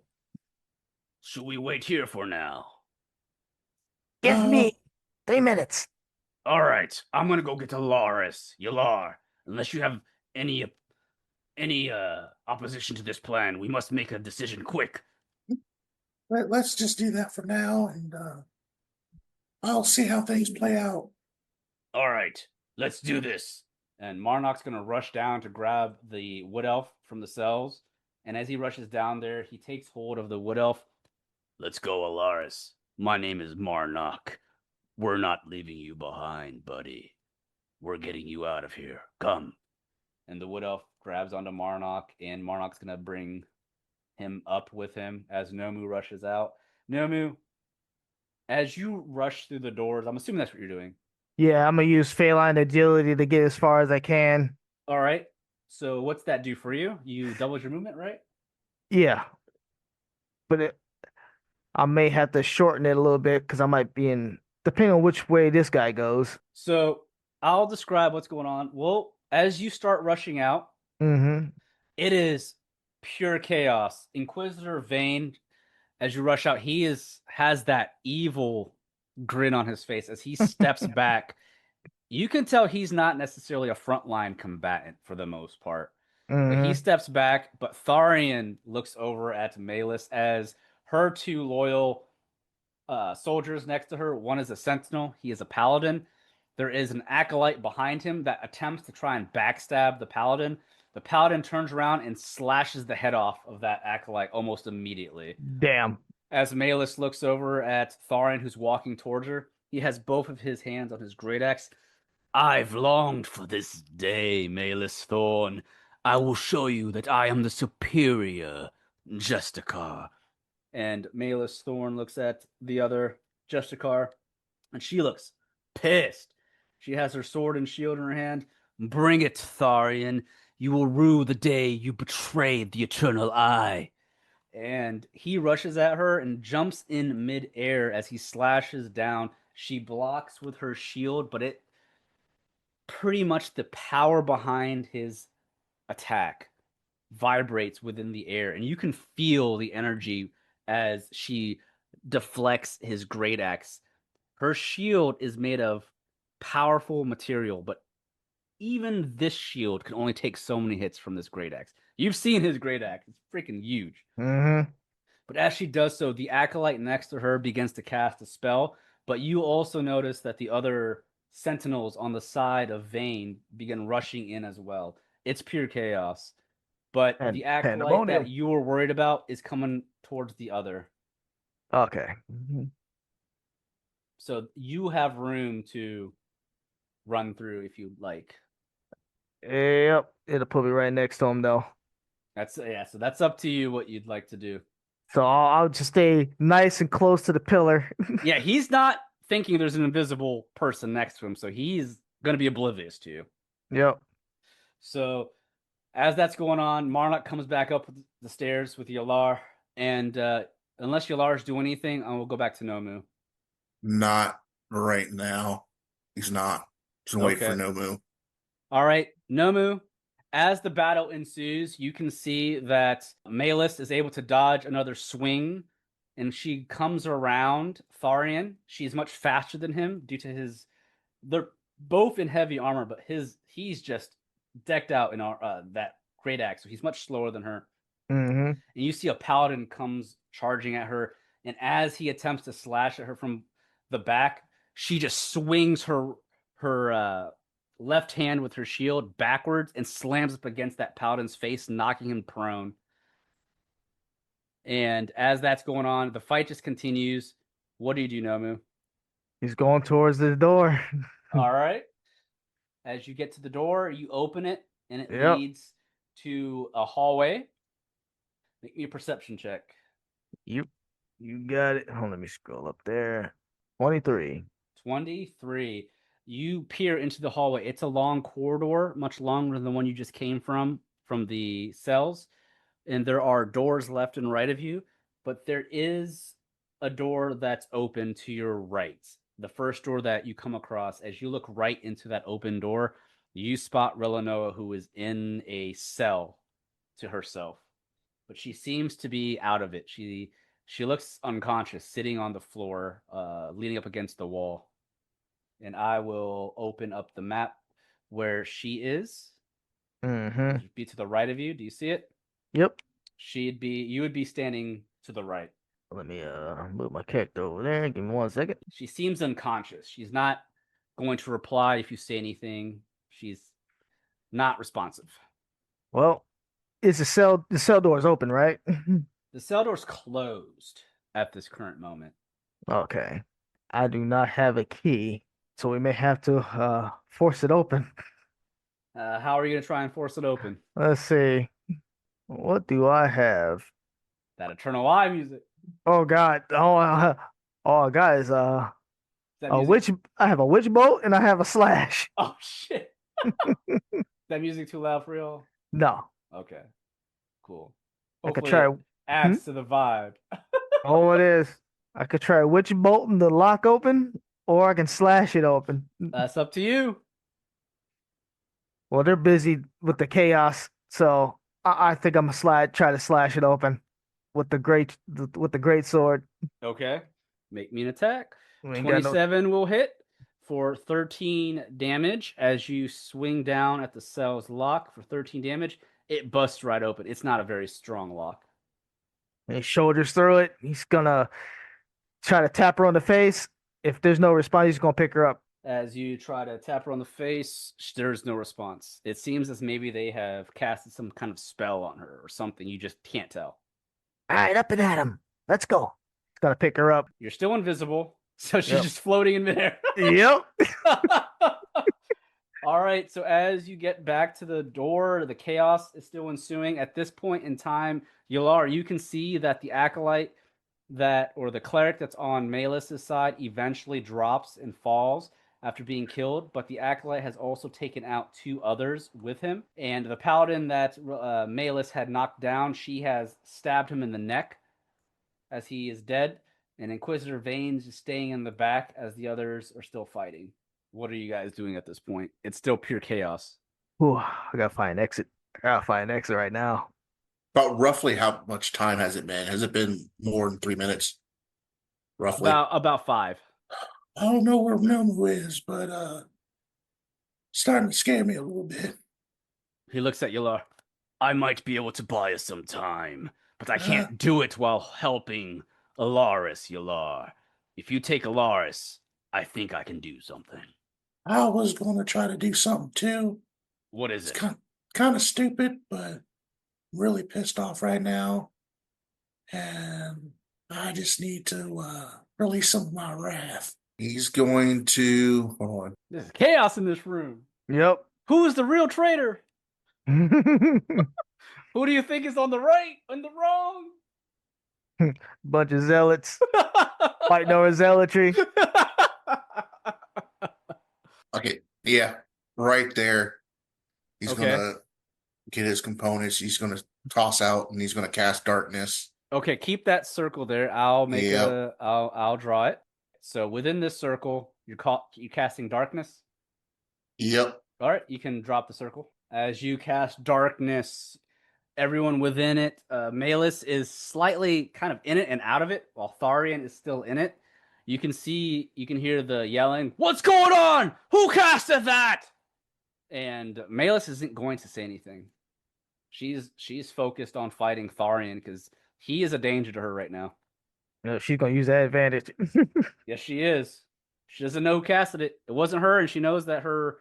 Should we wait here for now? Give me 3 minutes. All right, I'm gonna go get to Yelar. Unless you have any opposition to this plan, we must make a decision quick. Let's just do that for now, and I'll see how things play out. All right, let's do this. And Marnok's gonna rush down to grab the wood elf from the cells. And as he rushes down there, he takes hold of the wood elf. Let's go, Alaris. My name is Marnok. We're not leaving you behind, buddy. We're getting you out of here. Come. And the wood elf grabs onto Marnok, and Marnok's gonna bring him up with him as Nomu rushes out. Nomu, as you rush through the doors, I'm assuming that's what you're doing. Yeah, I'm gonna use feline agility to get as far as I can. All right. So what's that do for you? You double your movement, right? Yeah, but I may have to shorten it a little bit because I might be in, depending on which way this guy goes. So I'll describe what's going on. Well, as you start rushing out, Mm-hmm. it is pure chaos. Inquisitor Vayne, as you rush out, has that evil grin on his face as he steps back. You can tell he's not necessarily a frontline combatant for the most part. But he Mm-hmm. steps back, but Tharian looks over at Malus as her two loyal soldiers next to her. One is a sentinel, he is a paladin. There is an acolyte behind him that attempts to try and backstab the paladin. The paladin turns around and slashes the head off of that acolyte almost immediately. Damn. As Malus looks over at Tharian, who's walking towards her, he has both of his hands on his great axe. I've longed for this day, Malus Thorn. I will show you that I am the superior Justicar. And Malus Thorn looks at the other Justicar, and she looks pissed. She has her sword and shield in her hand. Bring it, Tharian. You will rue the day you betrayed the Eternal Eye. And he rushes at her and jumps in midair as he slashes down. She blocks with her shield, but it pretty much the power behind his attack vibrates within the air, and you can feel the energy as she deflects his great axe. Her shield is made of powerful material, but even this shield can only take so many hits from this great axe. You've seen his great axe, it's freaking huge. Mm-hmm. But as she does so, the acolyte next to her begins to cast a spell, but you also notice that the other sentinels on the side of Vayne begin rushing in as well. It's pure chaos. But And the acolyte pandemonium. that you were worried about is coming towards the other. Okay. Mm-hmm. So you have room to run through if you'd like. Yep. It'll put me right next to him though. So that's up to you what you'd like to do. So I'll just stay nice and close to the pillar. Yeah, he's not thinking there's an invisible person next to him, so he's going to be oblivious to you. Yep. So as that's going on, Marnok comes back up the stairs with Yelar, and unless Yelar's doing anything, I will go back to Nomu. Not right now. He's not. Just wait for Okay. Nomu. All right, Nomu, as the battle ensues, you can see that Malus is able to dodge another swing, and she comes around Tharian. She's much faster than him due to his. They're both in heavy armor, but he's just decked out in that great axe, so he's much slower than her. Mm-hmm. And you see a paladin comes charging at her, and as he attempts to slash at her from the back, she just swings her left hand with her shield backwards and slams up against that paladin's face, knocking him prone. And as that's going on, the fight just continues. What do you do, Nomu? He's going towards the door. All right. As you get to the door, you open it, and it Yep. leads to a hallway. Make me a perception check. You got it. Hold on, let me scroll up there. 23. 23. You peer into the hallway. It's a long corridor, much longer than the one you just came from the cells. And there are doors left and right of you, but there is a door that's open to your right. The first door that you come across, as you look right into that open door, you spot Relinoa, who is in a cell to herself. But she seems to be out of it. She looks unconscious, sitting on the floor, leaning up against the wall. And I will open up the map where she is. Mm-hmm. It'd be to the right of you. Do you see it? Yep. You would be standing to the right. Let me move my character over there. Give me 1 second. She seems unconscious. She's not going to reply if you say anything. She's not responsive. Well, the cell door is open, right? The cell door's closed at this current moment. Okay. I do not have a key, so we may have to force it open. How are you going to try and force it open? Let's see. What do I have? That Eternal Eye music. Oh God. All I got is Is that a music? witch. I have a witch bolt and I have a slash. Oh, shit. Is that music too loud for y'all? No. Okay. Cool. I could Hopefully try. it adds to the vibe. Oh, it is. I could try witch bolting the lock open, or I can slash it open. That's up to you. Well, they're busy with the chaos, so I think I'm gonna try to slash it open with the great sword. Okay. Make me an attack. We ain't got no- 27 will hit for 13 damage as you swing down at the cell's lock for 13 damage. It busts right open. It's not a very strong lock. And he shoulders through it. He's gonna try to tap her on the face. If there's no response, he's gonna pick her up. As you try to tap her on the face, there's no response. It seems as maybe they have casted some kind of spell on her or something. You just can't tell. All right, up and at him. Let's go. He's gonna pick her up. You're still invisible, so she's Yep. just floating in midair. Yep. All right, so as you get back to the door, the chaos is still ensuing. At this point in time, Yelar, you can see that the acolyte or the cleric that's on Malus' side eventually drops and falls after being killed, but the acolyte has also taken out 2 others with him. And the paladin that Malus had knocked down, she has stabbed him in the neck as he is dead. And Inquisitor Vayne is staying in the back as the others are still fighting. What are you guys doing at this point? It's still pure chaos. Ooh, I gotta find an exit. I gotta find an exit right now. About roughly how much time has it been? Has it been more than 3 minutes? Roughly. About 5. I don't know where Nomu is, but starting to scare me a little bit. He looks at Yelar. I might be able to buy us some time, but I can't do it while helping Alaris, Yelar. If you take Alaris, I think I can do something. I was going to try to do something too. What is It's it? kind of stupid, but I'm really pissed off right now. And I just need to release some of my wrath. He's going to hold on. There's chaos in this room. Yep. Who is the real traitor? Who do you think is on the right and the wrong? Bunch of zealots fighting over zealotry. Okay, yeah, right there. He's Okay. gonna get his components. He's gonna toss out, and he's gonna cast darkness. Okay, keep that circle there. I'll make Yep. I'll draw it. So within this circle, you casting darkness. Yep. All right, you can drop the circle. As you cast darkness, everyone within it, Malus is slightly kind of in it and out of it, while Tharian is still in it. You can hear the yelling, "What's going on? Who casted that?" And Malus isn't going to say anything. She's focused on fighting Tharian because he is a danger to her right now. She's gonna use that advantage. Yes, she is. She doesn't know who casted it. It wasn't her, and she knows that her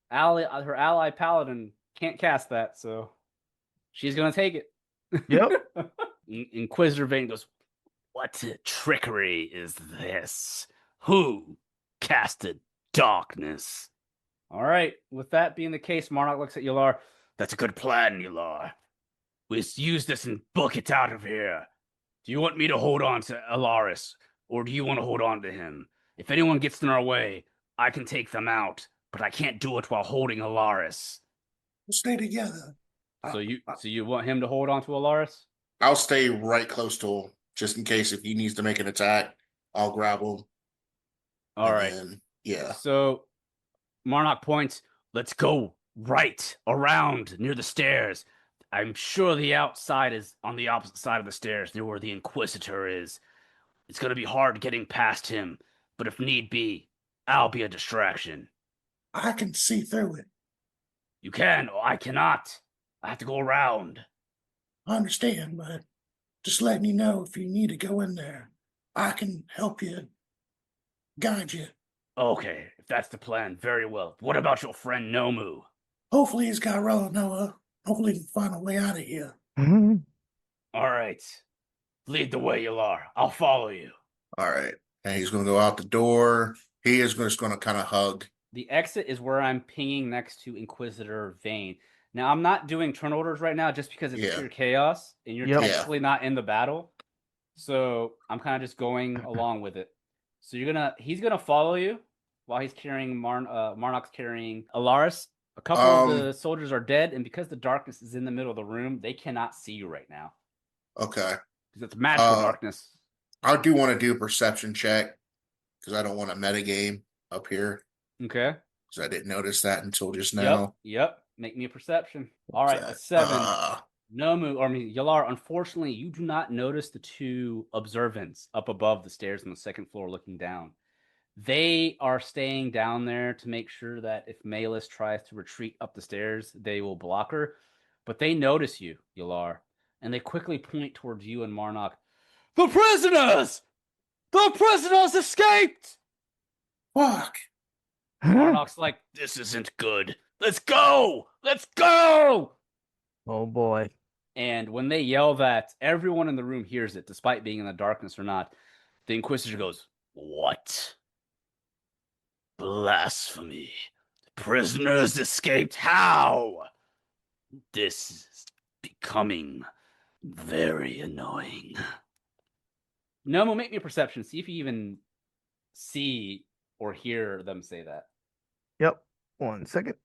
ally Paladin can't cast that, so she's gonna take it. Yep. Inquisitor Vayne goes, "What trickery is this? Who casted darkness. All right. With that being the case, Marnok looks at Yelar. That's a good plan, Yelar. Let's use this and book it out of here. Do you want me to hold on to Alaris, or do you want to hold on to him? If anyone gets in our way, I can take them out, but I can't do it while holding Alaris. We'll stay together. So you want him to hold on to Alaris? I'll stay right close to him just in case if he needs to make an attack. I'll grab him. All right. Yeah. So Marnok points. Let's go right around near the stairs. I'm sure the outside is on the opposite side of the stairs, near where the Inquisitor is. It's going to be hard getting past him, but if need be, I'll be a distraction. I can see through it. You can. Oh, I cannot. I have to go around. I understand, but just let me know if you need to go in there. I can help you, guide you. Okay, if that's the plan, very well. What about your friend Nomu? Hopefully he's got Relinoa. Hopefully he can find a way out of here. Mhm. All right. Lead the way, Yelar. I'll follow you. All right. And he's going to go out the door. He is just going to kind of hug. The exit is where I'm pinging next to Inquisitor Vayne. Now, I'm not doing turn orders right now just because it's pure chaos, and you're Yep. technically not in the battle. So I'm kind of just going along with it. So he's gonna follow you while he's carrying Marnok's carrying Alaris. A couple of the soldiers are dead, and because the darkness is in the middle of the room, they cannot see you right now. Okay. Because it's magical darkness. I do want to do a perception check because I don't want to metagame up here. Okay. Because I didn't notice that until just now. Yep. Make me a perception. All right, a 7. Yelar, unfortunately, you do not notice the two observants up above the stairs on the second floor looking down. They are staying down there to make sure that if Malus tries to retreat up the stairs, they will block her. But they notice you, Yelar, and they quickly point towards you and Marnok. The prisoners! The prisoners escaped! Fuck. Marnok's like, this isn't good. Let's go! Let's go! Oh boy. And when they yell that, everyone in the room hears it, despite being in the darkness or not. The Inquisitor goes, what? Blasphemy. Prisoners escaped. How? This is becoming very annoying. Nomu, make me a perception. See if you even see or hear them say that. Yep. 1 second.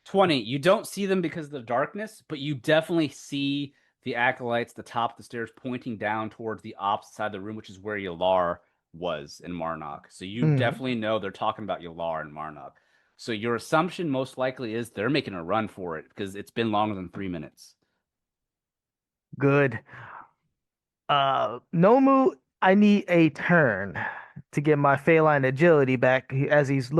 20. You don't see them because of the darkness, but you definitely see the acolytes, the top of the stairs, pointing down towards the opposite side of the room, which is where Yelar was in Marnok. So you definitely know they're talking about Yelar and Marnok. So your assumption most likely is they're making a run for it because it's been longer than 3 minutes. Good. Nomu, I need a turn to get my feline agility back as he's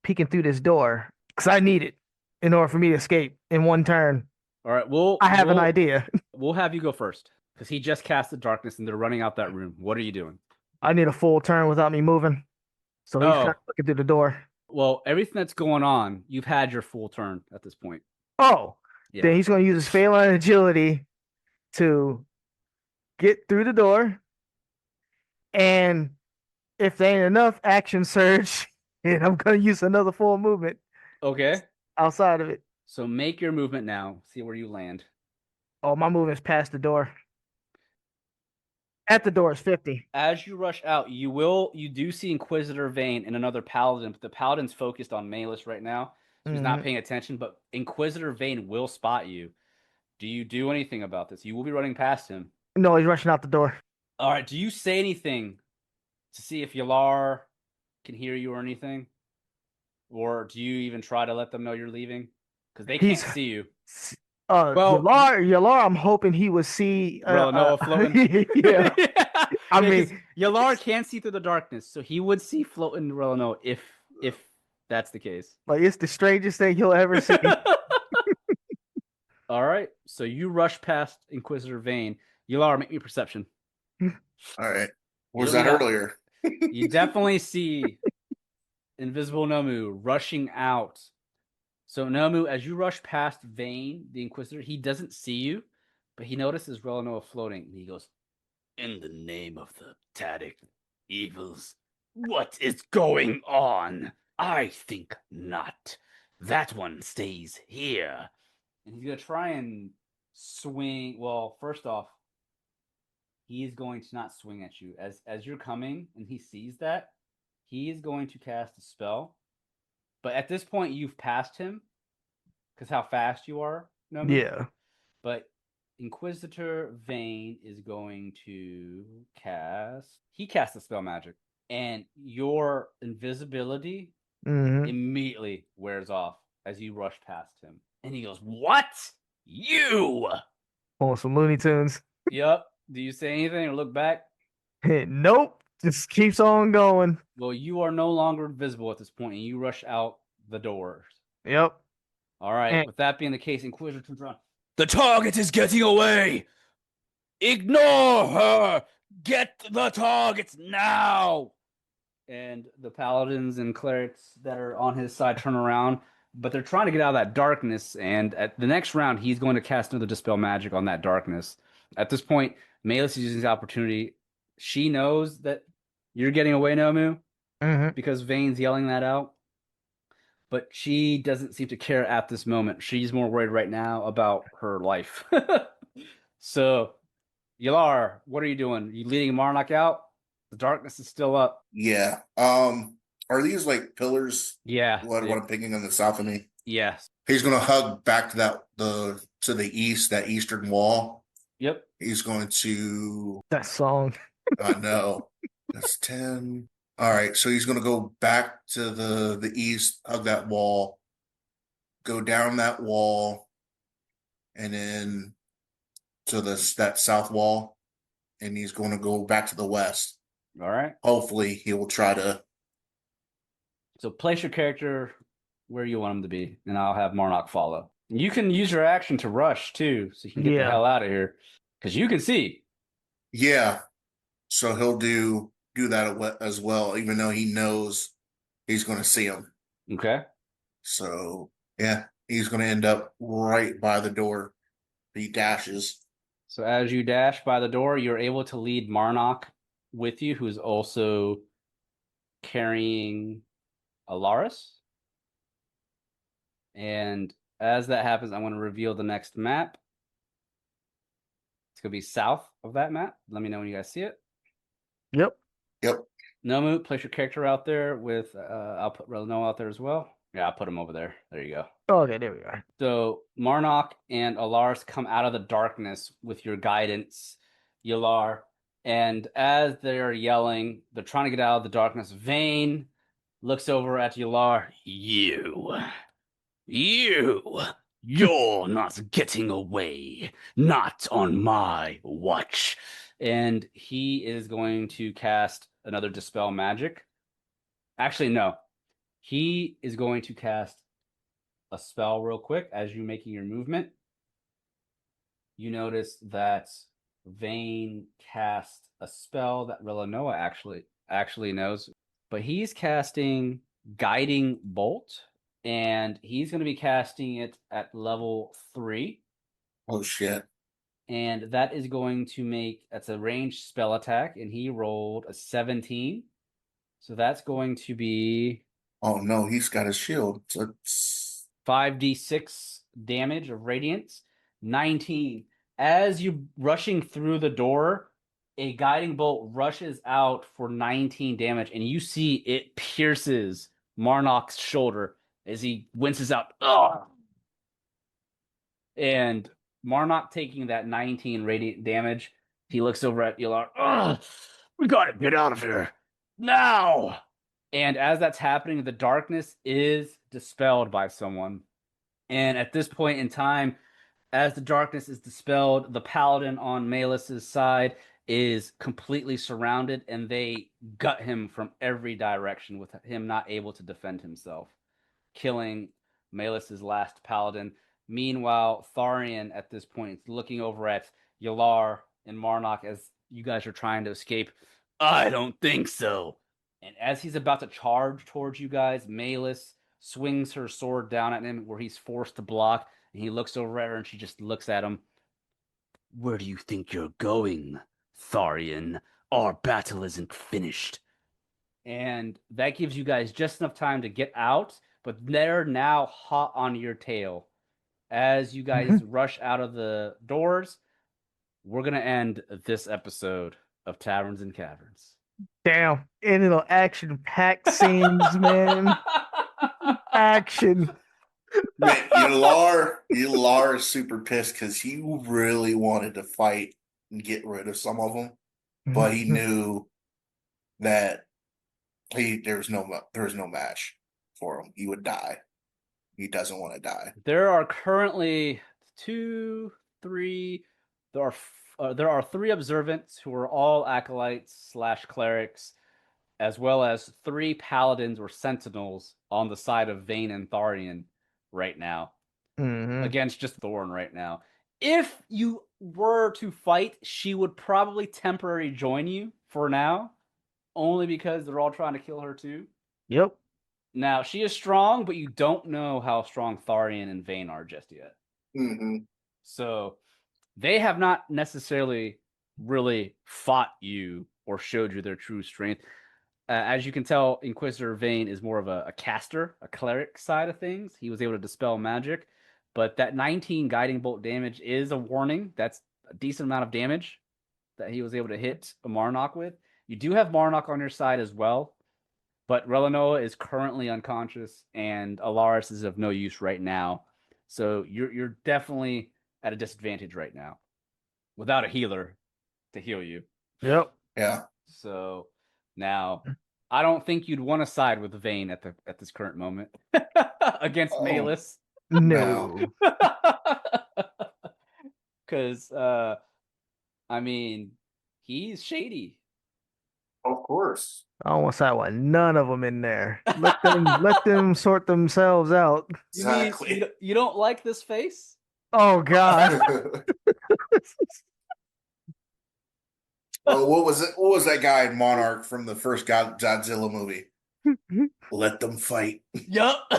peeking through this door. Because I need it in order for me to escape in one turn. All right, I have an idea. We'll have you go first because he just cast the darkness and they're running out that room. What are you doing? I need a full turn without me moving. So he's kind of looking through the door. Well, everything that's going on, you've had your full turn at this point. Oh, yeah. Then he's going to use his feline agility to get through the door. And if there ain't enough, action surge. And I'm going to use another full movement. Okay. Outside of it. So make your movement now. See where you land. Oh, my movement's past the door. At the door is 50. As you rush out, you do see Inquisitor Vayne and another paladin, but the paladin's focused on Malus right now. So he's not paying attention, but Inquisitor Vayne will spot you. Do you do anything about this? You will be running past him. No, he's rushing out the door. All right. Do you say anything to see if Yelar can hear you or anything? Or do you even try to let them know you're leaving? Because they can't see you. Yelar, I'm hoping he would see Relinoa floating. Yeah. I mean, Yelar can see through the darkness, so he would see floating Relinoa if that's the case. Like, it's the strangest thing you'll ever see. All right, so you rush past Inquisitor Vayne. Yelar, make me a perception. All right. What was that earlier? You definitely see Invisible Nomu rushing out. So Nomu, as you rush past Vayne, the Inquisitor, he doesn't see you, but he notices Relinoa floating, and he goes, "In the name of the Tadic evils, What is going on? I think not. That one stays here. And he's going to try and swing. Well, first off, he's going to not swing at you. As you're coming and he sees that, he is going to cast a spell. But at this point, you've passed him because how fast you are. Nomu. Yeah. But Inquisitor Vayne is going to cast. He casts a spell magic, and your invisibility immediately wears off as you rush past him. And he goes, "What? You?" On some Looney Tunes. Yep. Do you say anything or look back? Nope. Just keeps on going. Well, you are no longer visible at this point, and you rush out the doors. Yep. All right. With that being the case, Inquisitor turns around. The target is getting away. Ignore her. Get the targets now. And the paladins and clerics that are on his side turn around, but they're trying to get out of that darkness. And at the next round, he's going to cast another Dispel Magic on that darkness. At this point, Malus is using his opportunity. She knows that you're getting away, Nomu, because Vayne's yelling that out. But she doesn't seem to care at this moment. She's more worried right now about her life. So, Yelar, what are you doing? You leading Marnok out? The darkness is still up. Yeah. Are these like pillars? Yeah. What I'm picking on the south of me? Yes. He's gonna hug back to the east, that eastern wall. Yep. He's going to that song. I know. That's 10. All right, so he's gonna go back to the east, hug that wall, go down that wall, and then to that south wall, and he's going to go back to the west. All right. Hopefully, he will try to. So place your character where you want him to be, and I'll have Marnok follow. You can use your action to rush too, so you can get the hell out of here, because you can see. Yeah, so he'll do that as well, even though he knows he's going to see him. Okay. So yeah, he's going to end up right by the door. He dashes. So as you dash by the door, you're able to lead Marnok with you, who's also carrying Alaris. And as that happens, I'm going to reveal the next map. It's going to be south of that map. Let me know when you guys see it. Yep. Nomu, place your character out there with, I'll put Relinoa out there as well. Yeah, I'll put him over there. There you go. Okay, there we are. So Marnok and Alaris come out of the darkness with your guidance, Yelar. And as they're yelling, they're trying to get out of the darkness. Vayne looks over at Yelar. You're not getting away. Not on my watch. And he is going to cast another Dispel Magic. Actually, no. He is going to cast a spell real quick as you're making your movement. You notice that Vayne cast a spell that Relinoa actually knows, but he's casting Guiding Bolt, and he's going to be casting it at level 3. Oh shit! And that is going to that's a ranged spell attack, and he rolled a 17, so that's going to be. Oh no, he's got his shield. So it's 5d6 damage of radiance. 19. As you rushing through the door, a guiding bolt rushes out for 19 damage, and you see it pierces Marnok's shoulder as he winces out. Ugh! And Marnok taking that 19 radiant damage, he looks over at Yelar. Ugh! We gotta get out of here now! And as that's happening, the darkness is dispelled by someone. And at this point in time, as the darkness is dispelled, the paladin on Malus's side is completely surrounded, and they gut him from every direction with him not able to defend himself, killing Malus's last paladin. Meanwhile, Tharian at this point is looking over at Yelar and Marnok as you guys are trying to escape. I don't think so. And as he's about to charge towards you guys, Malus swings her sword down at him where he's forced to block. And he looks over at her and she just looks at him. Where do you think you're going, Tharian? Our battle isn't finished. and that gives you guys just enough time to get out, but they're now hot on your tail. As you guys rush out of the doors, we're going to end this episode of Taverns and Caverns. Damn. Ending on action-packed scenes, man. Action. Man, Yelar is super pissed because he really wanted to fight and get rid of some of them, but he knew that there was no match for him. He would die. He doesn't want to die. There are currently there are 3 observants who are all acolytes / clerics, as well as 3 paladins or sentinels on the side of Vayne and Tharian right now, against just Thorn right now. If you were to fight, she would probably temporarily join you for now, only because they're all trying to kill her too. Yep. Now, she is strong, but you don't know how strong Tharian and Vayne are just yet. Mm-hmm. So they have not necessarily really fought you or showed you their true strength. As you can tell, Inquisitor Vayne is more of a caster, a cleric side of things. He was able to dispel magic, but that 19 guiding bolt damage is a warning. That's a decent amount of damage that he was able to hit a Marnok with. You do have Marnok on your side as well, but Relinoa is currently unconscious, and Alaris is of no use right now. So you're definitely at a disadvantage right now, without a healer to heal you. Yep. Yeah. So now, I don't think you'd want to side with Vayne at this current moment against Malus. No. Because I mean, he's shady. Of course. I don't want to side with none of them in there. Let them sort themselves out. Exactly. You mean you don't like this face? Oh God. Oh, what was it? What was that guy in Monarch from the first Godzilla movie? Let them fight. Yup.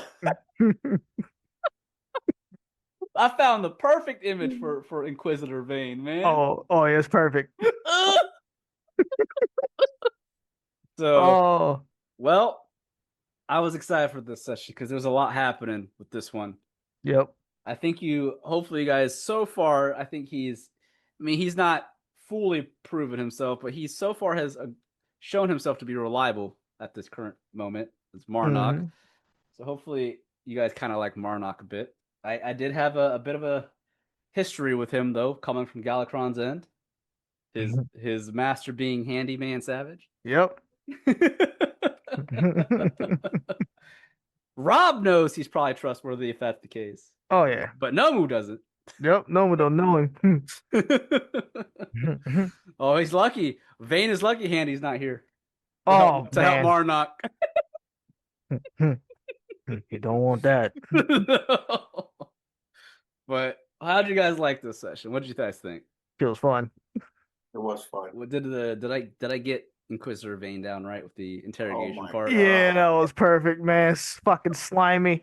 I found the perfect image for Inquisitor Vayne, man. Oh, yeah, it's perfect. So, well, I was excited for this session because there's a lot happening with this one. Yep. I think hopefully you guys, so far, I think he's not fully proven himself, but he so far has shown himself to be reliable at this current moment. It's Marnok. So hopefully you guys kind of like Marnok a bit. I did have a bit of a history with him, though, coming from Galakron's End. His master being Handyman Savage. Yep. Rob knows he's probably trustworthy if that's the case. Oh yeah. But Nomu doesn't. Yep. Nomu don't know him. Oh, he's lucky. Vayne is lucky Handy's not here. To help man. Marnok. You don't want that. But how'd you guys like this session? What did you guys think? Feels fun. It was fun. What did I get Inquisitor Vayne down right with the interrogation part? Yeah, that was perfect, man. It's fucking slimy.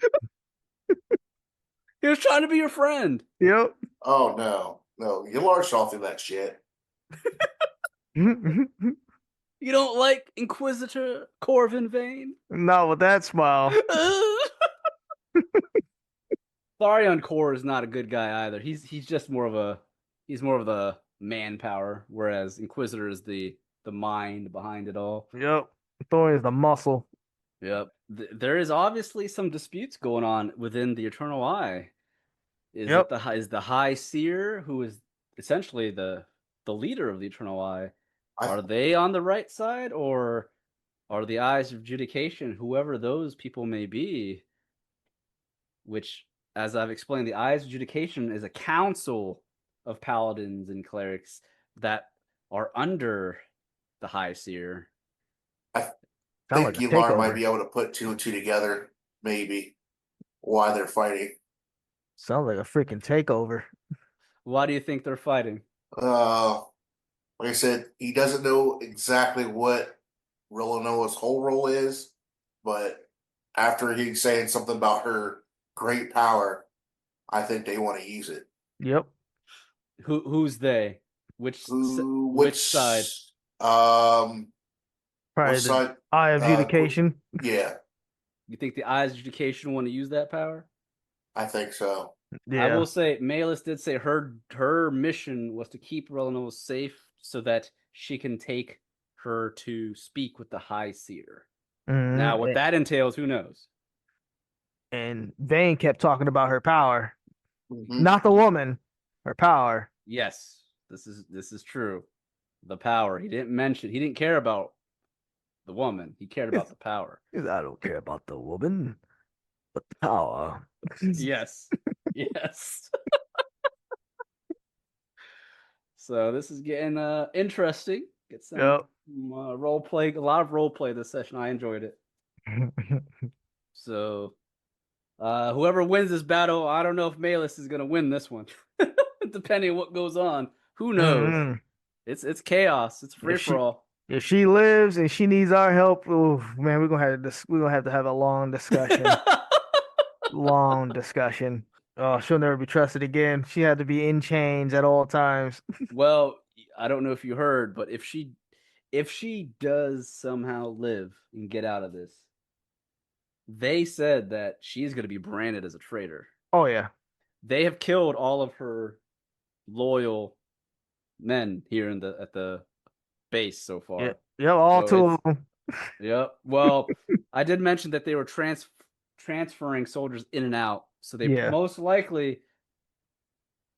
He was trying to be your friend. Yep. Oh no, Yelar saw through that shit. You don't like Inquisitor Corvin Vayne? Not with that smile. Tharion Core is not a good guy either. He's just more of the manpower, whereas Inquisitor is the mind behind it all. Yep. Thor is the muscle. Yep. There is obviously some disputes going on within the Eternal Eye. Is the High Seer, who is essentially the leader of the Eternal Eye, are they on the right side, or are the Eyes of Judication, whoever those people may be, which, as I've explained, the Eyes of Judication is a council of paladins and clerics that are under the High Seer. I think Yelar might be able to put 2 and 2 together, maybe, why they're fighting. Sounds like a freaking takeover. Why do you think they're fighting? Like I said, he doesn't know exactly what Relinoa's whole role is, but after he's saying something about her great power, I think they want to use it. Yep. Who's they? Which side? Probably What the side? eye of adjudication. Yeah, You think the Eyes of Education want to use that power? I think so. I Yeah. will say, Malus did say her mission was to keep Relinoa safe so that she can take her to speak with the High Seer. Now, what that entails, who knows? And Vayne kept talking about her power. Mhm. Not the woman, her power. Yes, this is true. The power. He didn't care about the woman. He cared about the power. I don't care about the woman, but the power. Yes. Yes. So this is getting interesting. Get some role play, a lot of role play this session. I enjoyed it. So whoever wins this battle, I don't know if Malus is gonna win this one. Depending on what goes on. Who knows? It's chaos. It's free for all. If she lives and she needs our help, oh man, we're gonna have to have a long discussion. Long discussion. Oh, she'll never be trusted again. She had to be in chains at all times. Well, I don't know if you heard, but if she does somehow live and get out of this, they said that she's going to be branded as a traitor. Oh yeah. They have killed all of her loyal men here at the base so far. Yep, all So two of them. Yep. Well, I did mention that they were transferring soldiers in and out, so they most likely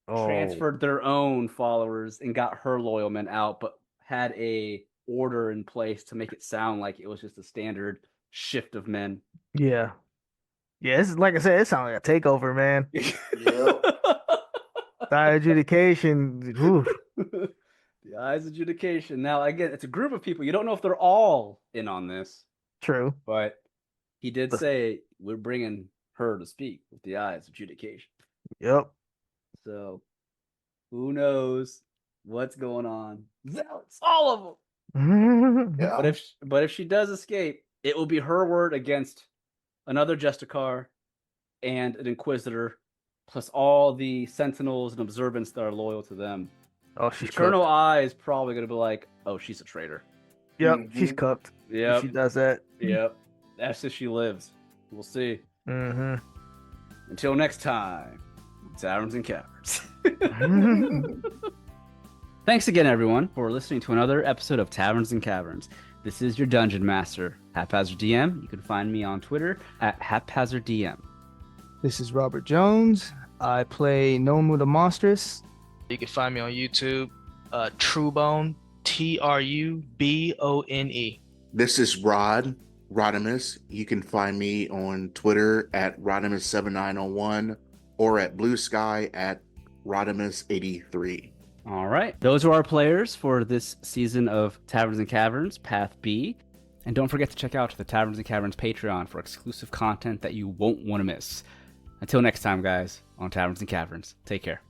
transferred their own followers and got her loyal men out, but had a order in place to make it sound like it was just a standard shift of men. Yeah. Yeah, this is, like I said, it sounds like a takeover, man. Yep. That adjudication. Oof. The Eyes Adjudication. Now, again, it's a group of people. You don't know if they're all in on this. True. But he did say we're bringing her to speak with the Eyes Adjudication. Yep. So, who knows what's going on? Zealots, all of them. Yeah. But if she does escape, it will be her word against another Justicar and an Inquisitor, plus all the Sentinels and Observants that are loyal to them. Oh, she's Colonel cooked. I is probably going to be like, oh, she's a traitor. Yep, she's cooked. Yep. If she does that. Yep. That's if she lives. We'll see. Mm-hmm. Until next time, Taverns and Caverns. Thanks again, everyone, for listening to another episode of Taverns and Caverns. This is your Dungeon Master, HaphazardDM. You can find me on Twitter at HaphazardDM. This is Robert Jones. I play Nomu the Monstrous. You can find me on YouTube, Trubone, Trubone. This is Rodimus. You can find me on Twitter at Rodimus7901 or at Blue Sky at Rodimus83. All right. Those are our players for this season of Taverns and Caverns, Path B. And don't forget to check out the Taverns and Caverns Patreon for exclusive content that you won't want to miss. Until next time, guys, on Taverns and Caverns. Take care.